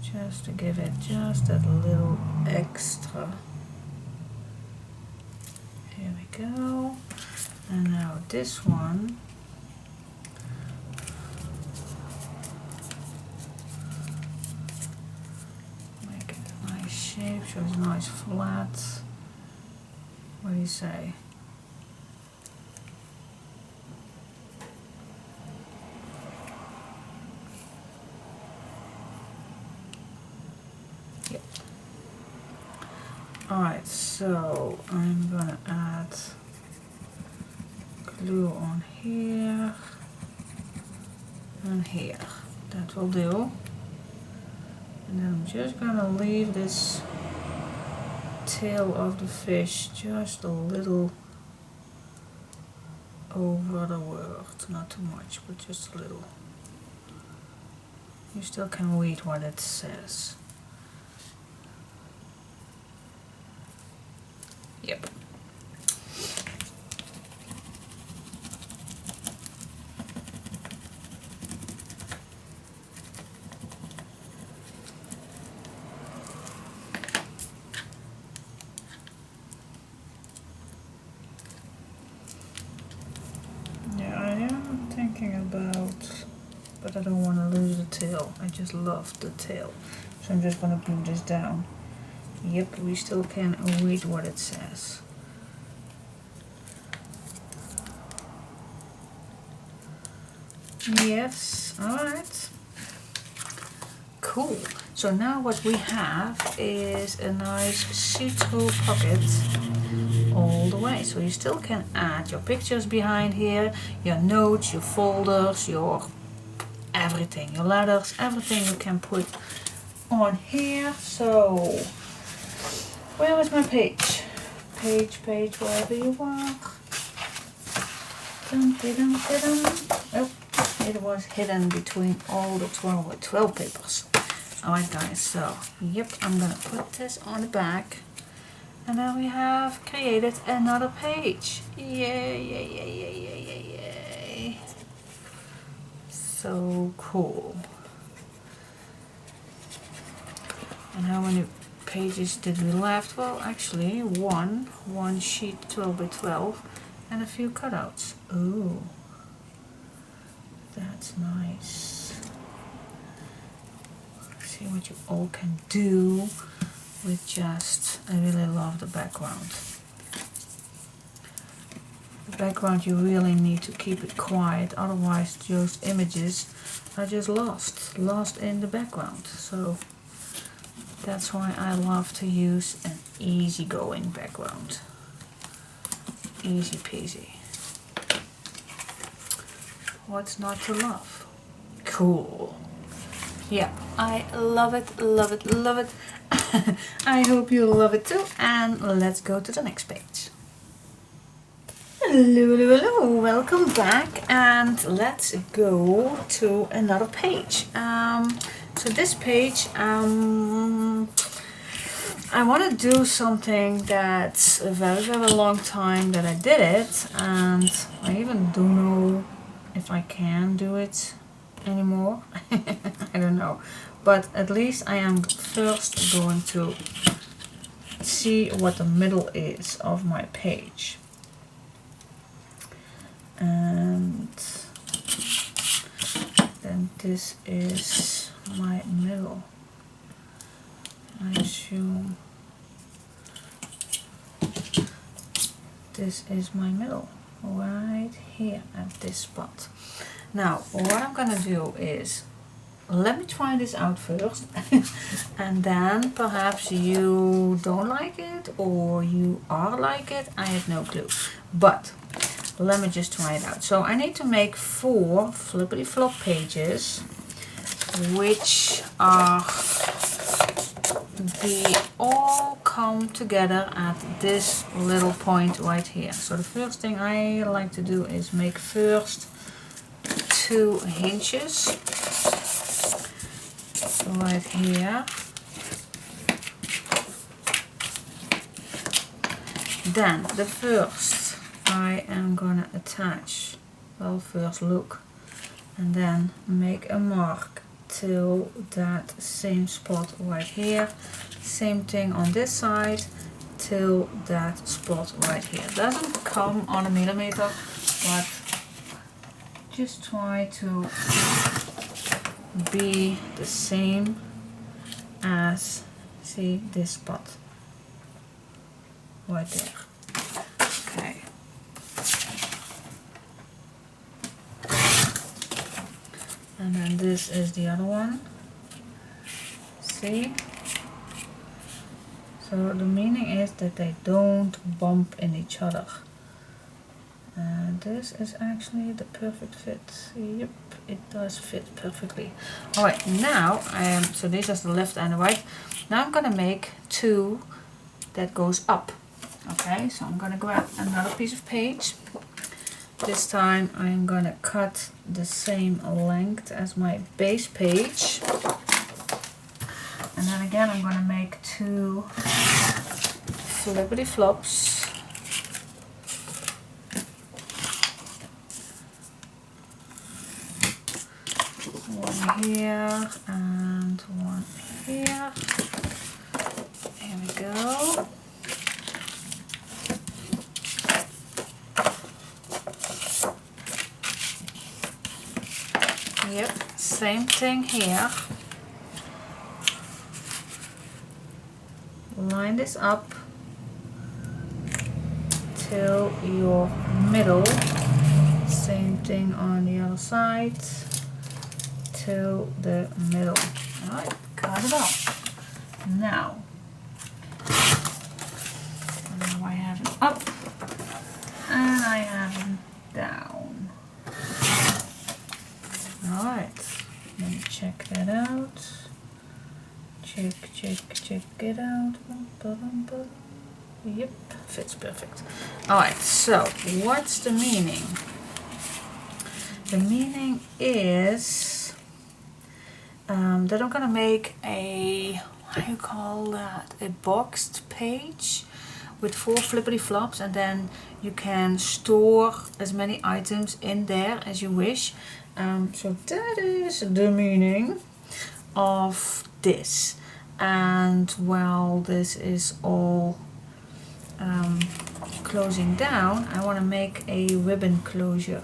just to give it just that little extra. Here we go. And now this one. Make it a nice shape, so it's nice flat. What do you say? Yep. Alright, so I'm gonna add glue on here and here. That will do. And then I'm just gonna leave this tail of the fish just a little over the word. Not too much, but just a little. You still can read what it says. Yep. But I don't want to lose the tail. I just love the tail. So I'm just going to glue this down. Yep, we still can read what it says. Yes, alright. Cool. So now what we have is a nice see-through pocket all the way. So you still can add your pictures behind here, your notes, your folders, your everything, your letters, everything you can put on here. So where is my page? Page, wherever you are. Oh, it was hidden between all the 12 papers. Alright guys, so yep, I'm gonna put this on the back. And now we have created another page. Yay, yay, yay, yay, yay, yay, yay. So cool. And how many pages did we left? Well, actually one sheet 12 by 12 and a few cutouts. Ooh, that's nice. See what you all can do with just, I really love the background. The background you really need to keep it quiet, otherwise those images are just lost in the background. So that's why I love to use an easygoing background. Easy peasy. What's not to love? Cool. Yeah, I love it, love it, love it. I hope you love it too, and let's go to the next page. Hello, welcome back, and let's go to another page. So this page, I want to do something that's a very, very long time that I did it, and I even don't know if I can do it anymore. I don't know. But at least I am first going to see what the middle is of my page. And then this is my middle. I assume this is my middle right here at this spot. Now what I'm gonna do is, let me try this out first and then perhaps you don't like it or you are like it, I have no clue, but let me just try it out. So I need to make 4 flippity flop pages, which are they all come together at this little point right here. So the first thing I like to do is make first 2 hinges right here. Then the first I am gonna attach, well, first look, and then make a mark till that same spot right here. Same thing on this side till that spot right here. Doesn't come on a millimeter, but just try to be the same as, see, this spot right there. Okay. And then this is the other one. See? So the meaning is that they don't bump in each other. And this is actually the perfect fit. Yep, it does fit perfectly. Alright, now so this is the left and the right. Now I'm gonna make 2 that goes up. Okay, so I'm gonna grab another piece of page. This time I'm gonna cut the same length as my base page. And then again I'm gonna make 2 flippity flops. One here and one here. Here we go. Yep, same thing here. Line this up till your middle. Same thing on the other side till the middle. Alright, cut it off. Now I have it up and I have it down. Alright, let me check that out. Check it out. Yep, fits perfect. Alright, so what's the meaning? The meaning is that I'm gonna make a, how do you call that, a boxed page with 4 flippity flops, and then you can store as many items in there as you wish. So that is the meaning of this. And while this is all closing down, I want to make a ribbon closure.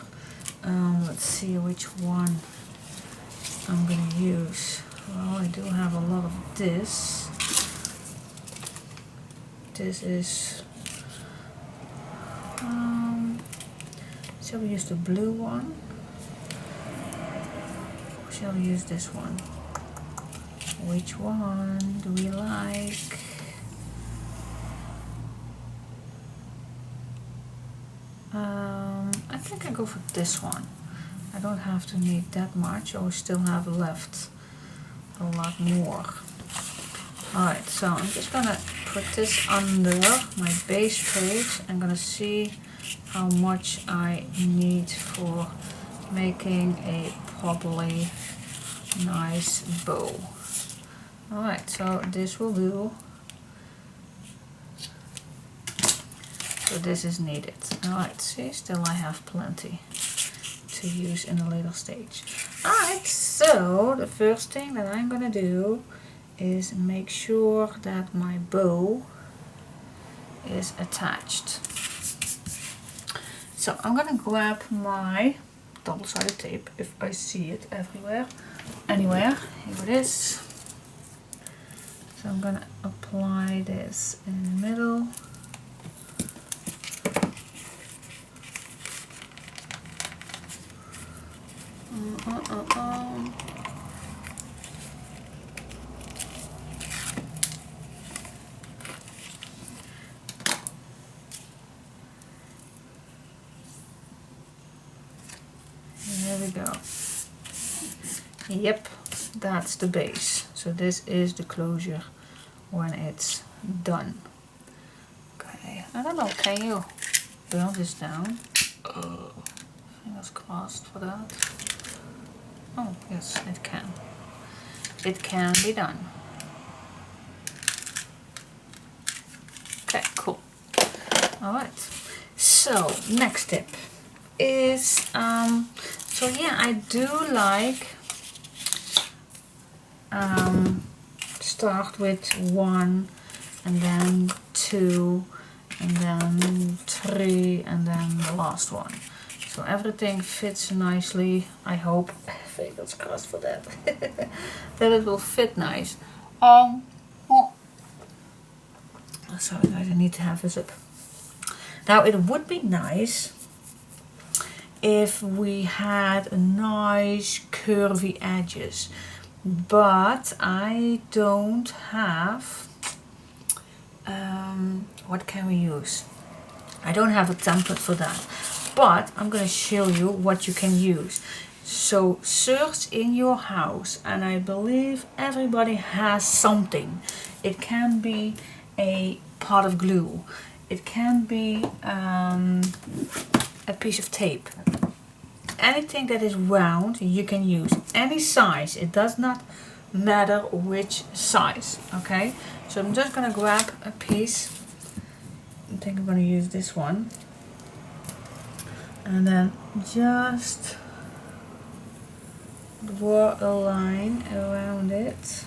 Let's see which one I'm going to use. Well, I do have a lot of this. This is, shall we use the blue one? Or shall we use this one? Which one do we like? I think I go for this one. I don't have to need that much, or still have left a lot more. Alright, so I'm just gonna put this under my base page. I'm gonna see how much I need for making a properly nice bow. Alright, so this will do. So this is needed. Alright, see, still I have plenty to use in a later stage. Alright, so the first thing that I'm gonna do is make sure that my bow is attached. So I'm gonna grab my double-sided tape if I see it anywhere. Here it is. So I'm gonna apply this in the middle. There we go. Yep, that's the base. So this is the closure when it's done. Okay, I don't know, can you burn this down? Fingers crossed for that. Oh, yes, it can. It can be done. Okay, cool. Alright, so next tip is, so yeah, I do like start with 1 and then 2 and then 3 and then the last one. So everything fits nicely, I hope. Fingers crossed for that. That it will fit nice. Oh. Sorry guys, I need to have this up. Now it would be nice if we had a nice curvy edges, but I don't have, what can we use? I don't have a template for that. But I'm going to show you what you can use. So search in your house, and I believe everybody has something. It can be a pot of glue. It can be a piece of tape. Anything that is round you can use. Any size. It does not matter which size. Okay? So I'm just going to grab a piece. I think I'm going to use this one. And then just draw a line around it.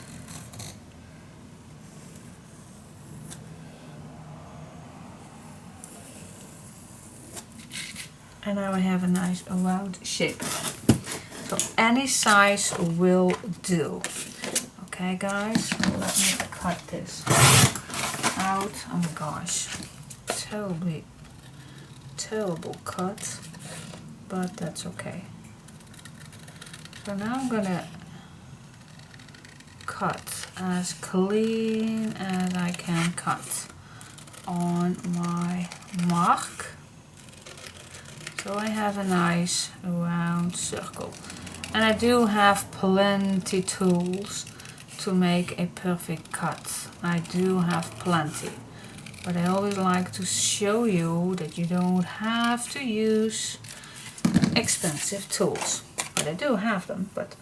And now I have a nice round shape. So any size will do. Okay guys, let me cut this out. Oh my gosh, terrible cut, but that's okay. So now I'm gonna cut as clean as I can cut on my mark. So I have a nice round circle. And I do have plenty tools to make a perfect cut. I do have plenty. But I always like to show you that you don't have to use expensive tools. But I do have them, but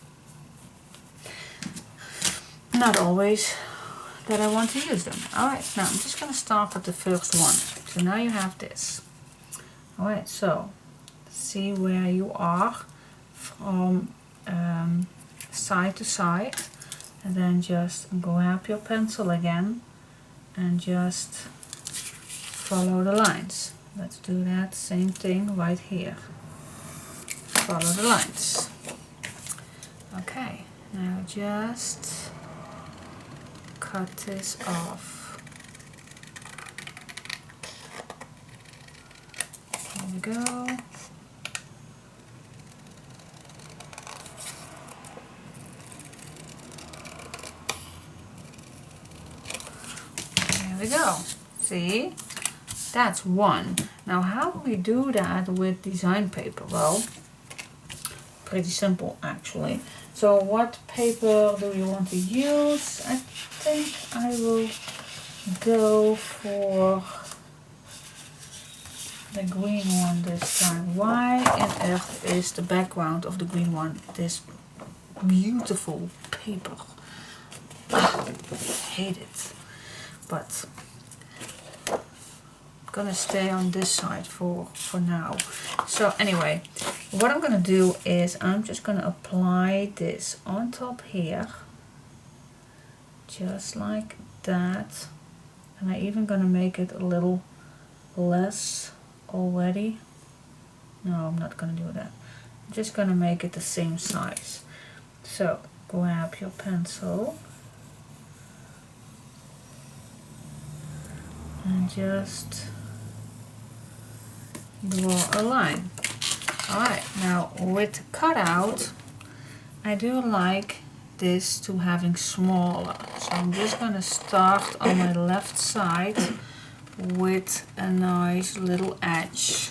not always that I want to use them. Alright, now I'm just going to start with the first one. So now you have this. Alright, so see where you are from side to side. And then just grab your pencil again and just follow the lines. Let's do that same thing right here. Follow the lines. Okay, now just cut this off. Here we go. There we go. See? That's one. Now how do we do that with design paper? Well, pretty simple actually. So what paper do you want to use? I think I will go for the green one this time. Why on earth is the background of the green one this beautiful paper? I hate it. But gonna stay on this side for now. So anyway, what I'm gonna do is I'm just gonna apply this on top here, just like that. And I'm even gonna make it a little less already. No, I'm not gonna do that. I'm just gonna make it the same size. So grab your pencil and just draw a line. Alright, now with the cutout, I do like this to having smaller. So I'm just gonna start on my left side with a nice little edge.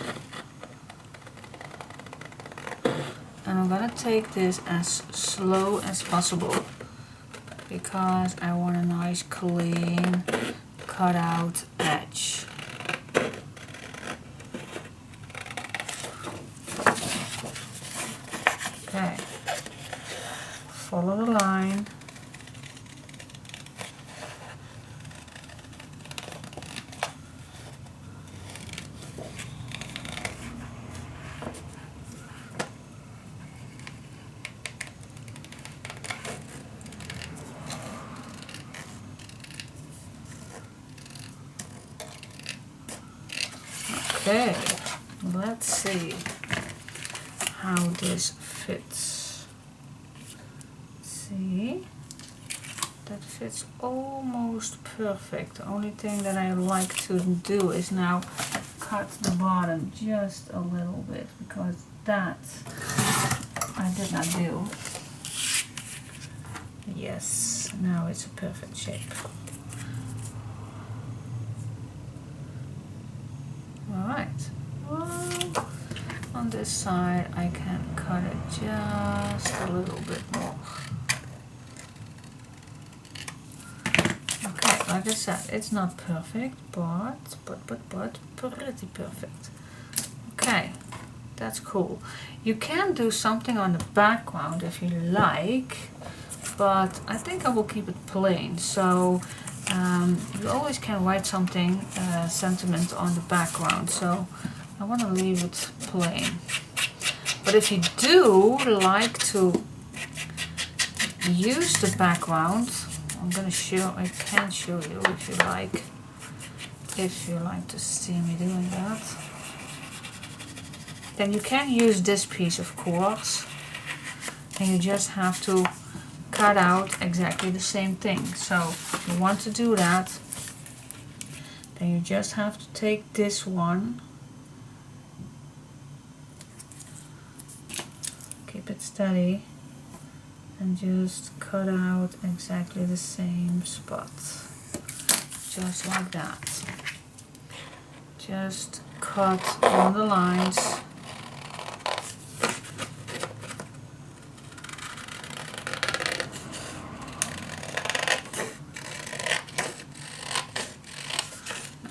And I'm gonna take this as slow as possible because I want a nice clean cutout edge. Okay, follow the line. Okay, let's see how this fits. See, that fits almost perfect. The only thing that I like to do is now cut the bottom just a little bit, because that I did not do. Yes, now it's a perfect shape. Alright, well, on this side I can cut it just a little bit more. Okay, like I said, it's not perfect, but pretty perfect. Okay, that's cool. You can do something on the background if you like, but I think I will keep it plain. So you always can write something, sentiment on the background, so I want to leave it plain. But if you do like to use the background, I can show you if you like to see me doing that. Then you can use this piece, of course, and you just have to cut out exactly the same thing. So if you want to do that, then you just have to take this one, keep it steady, and just cut out exactly the same spot, just like that. Just cut on the lines.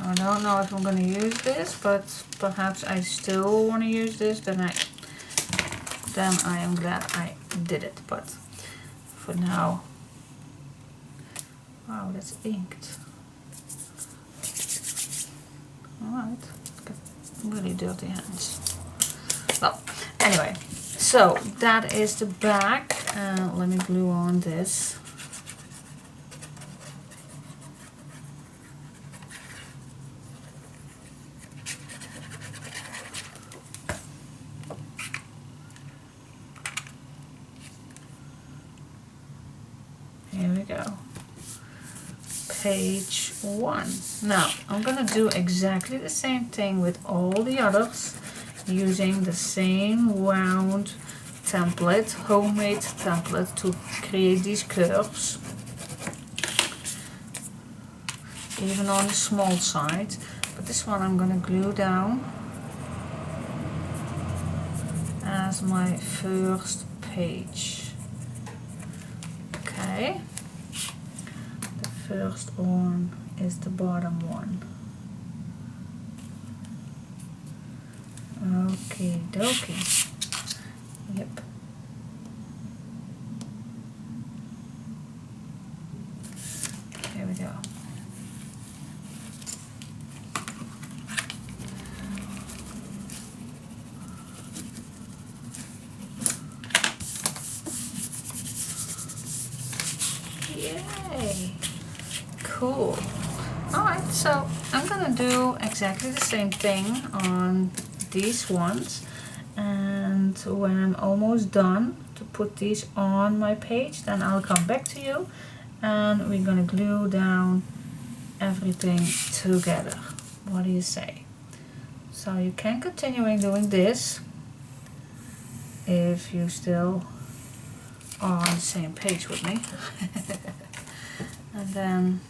I don't know if I'm going to use this, but perhaps I still want to use this, then I am glad I did it. But for now, wow, that's inked. Alright, got really dirty hands. Well, anyway, so that is the back. Let me glue on this. Here we go. Page 1. Now I'm gonna do exactly the same thing with all the others, using the same round template, homemade template, to create these curves, even on the small side. But this one I'm gonna glue down as my first page. Okay, the first one is the bottom one. Okay, dokie. Yep. Here we go. Okay, cool. Alright, so I'm gonna do exactly the same thing on these ones, and when I'm almost done to put these on my page, then I'll come back to you and we're gonna glue down everything together. What do you say? So you can continue doing this if you still are on the same page with me. And then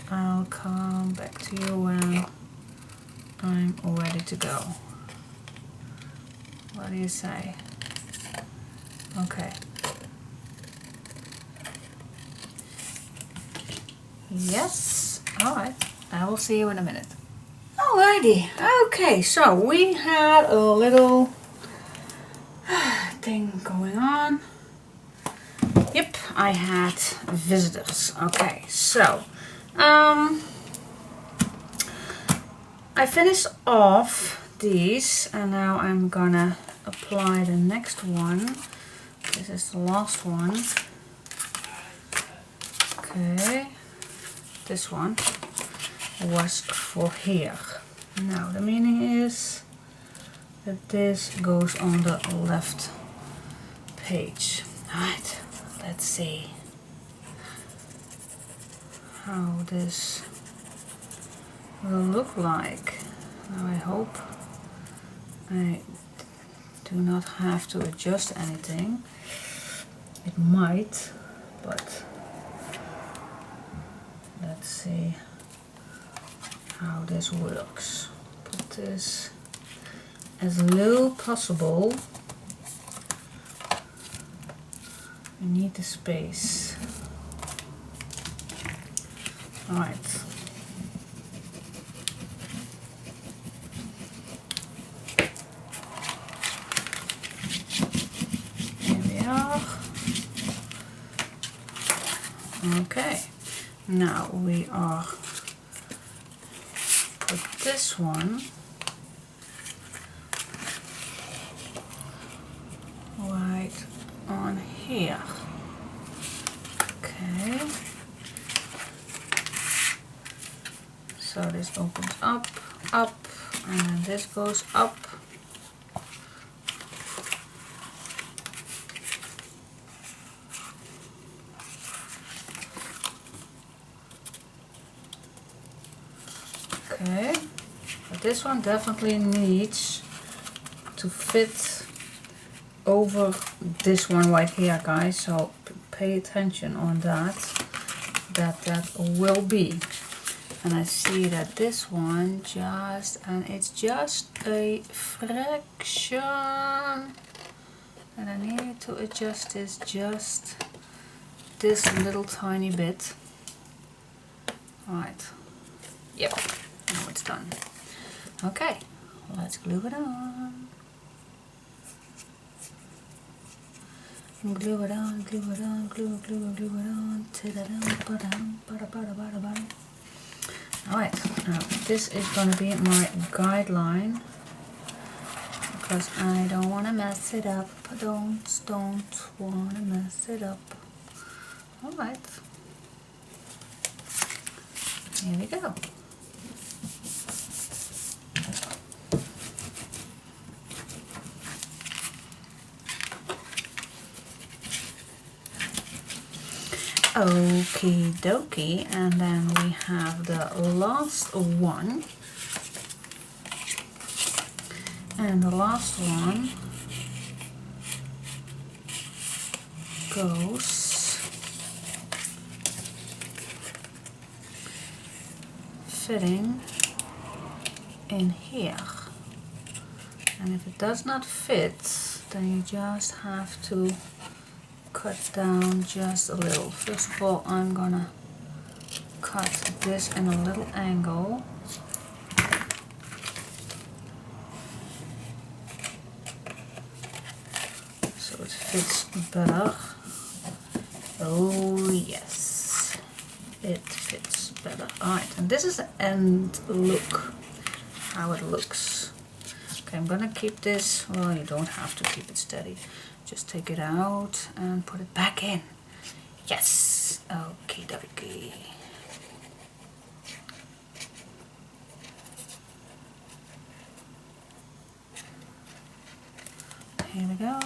I'll come back to you when I'm ready to go. What do you say? Okay. Yes. Alright. I will see you in a minute. Alrighty. Okay, so we had a little thing going on. Yep, I had visitors. Okay, so I finished off these and now I'm gonna apply the next one. This is the last one. Okay, this one was for here. Now the meaning is that this goes on the left page. Alright, let's see how this will look like. Now I hope I do not have to adjust anything. It might, but let's see how this works. Put this as low possible. We need the space. Alright. Here we are. Okay. Now we are put this one right on here. Okay. So this opens up, and then this goes up. Okay, but this one definitely needs to fit over this one right here, guys, so pay attention on that will be. And I see that this one it's just a fraction, and I need to adjust this just this little tiny bit. Alright, yep, now it's done. Okay, let's glue it on. Glue it on, glue it on, glue it on. Alright, now this is going to be my guideline because I don't want to mess it up. Don't want to mess it up. Alright, here we go. Okie dokie, and then we have the last one, and the last one goes fitting in here, and if it does not fit, then you just have to cut down just a little. First of all, I'm gonna cut this in a little angle. So it fits better. Oh yes, it fits better. Alright, and this is the end look, how it looks. Okay, I'm gonna keep this, well, you don't have to keep it steady. Just take it out and put it back in. Yes. Okay, dokie. Here we go.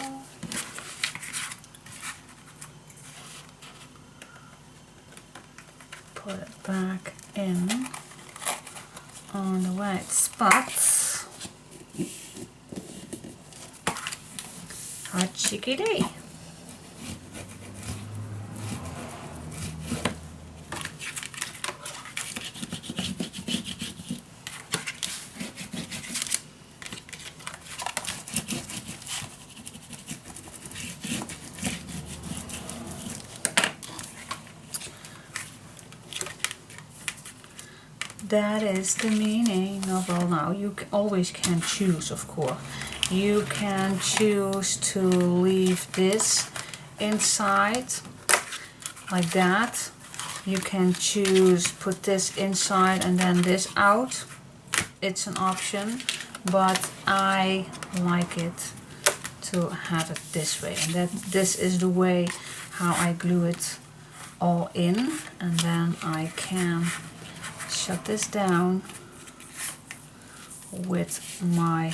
Put it back in on the white spots. Hot chicky day. That is the meaning of, well, now you always can choose, of course. You can choose to leave this inside like that. You can choose put this inside and then this out. It's an option, but I like it to have it this way, and that this is the way how I glue it all in, and then I can shut this down with my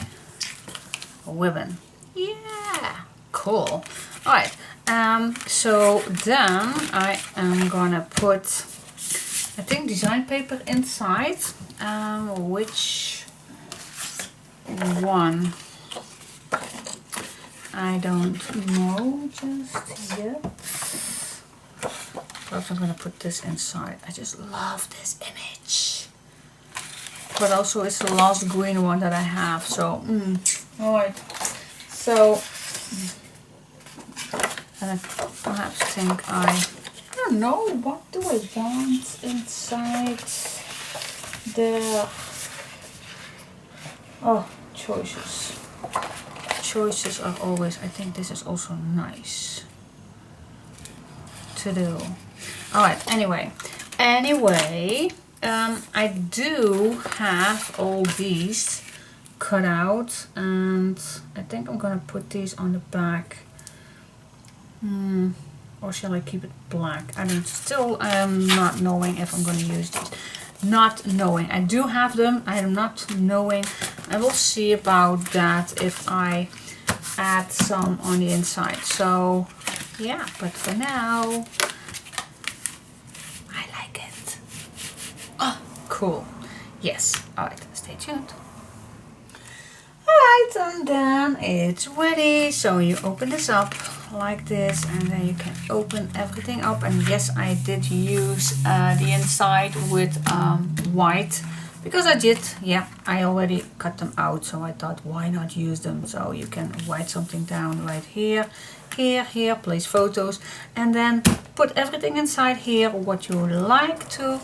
ribbon. Yeah, cool. All right, so then I am gonna put, I think, design paper inside. Which one? I don't know just yet. Perhaps I'm gonna put this inside. I just love this image. But also it's the last green one that I have, so alright. So and I perhaps think I don't know, what do I want inside there? Oh, choices. Choices are always, I think this is also nice to do. Alright, anyway, I do have all these cut out, and I think I'm gonna put these on the back. Or shall I keep it black? I am not knowing if I'm gonna use these. Not knowing. I do have them. I am not knowing. I will see about that if I add some on the inside. So yeah, but for now, I like it. Oh, cool. Yes. Alright, stay tuned. Alright, and then it's ready. So you open this up like this, and then you can open everything up. And yes, I did use the inside with white, because I already cut them out, so I thought, why not use them? So you can write something down right here, here, place photos, and then put everything inside here what you like to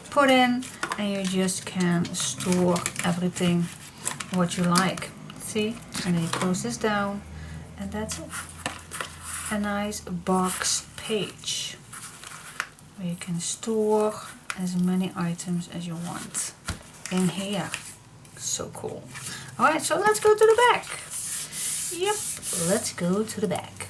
put in, and you just can store everything what you like. See? And then you close this down, and that's it. A nice box page where you can store as many items as you want in here. So cool. Alright, so let's go to the back. Yep, let's go to the back.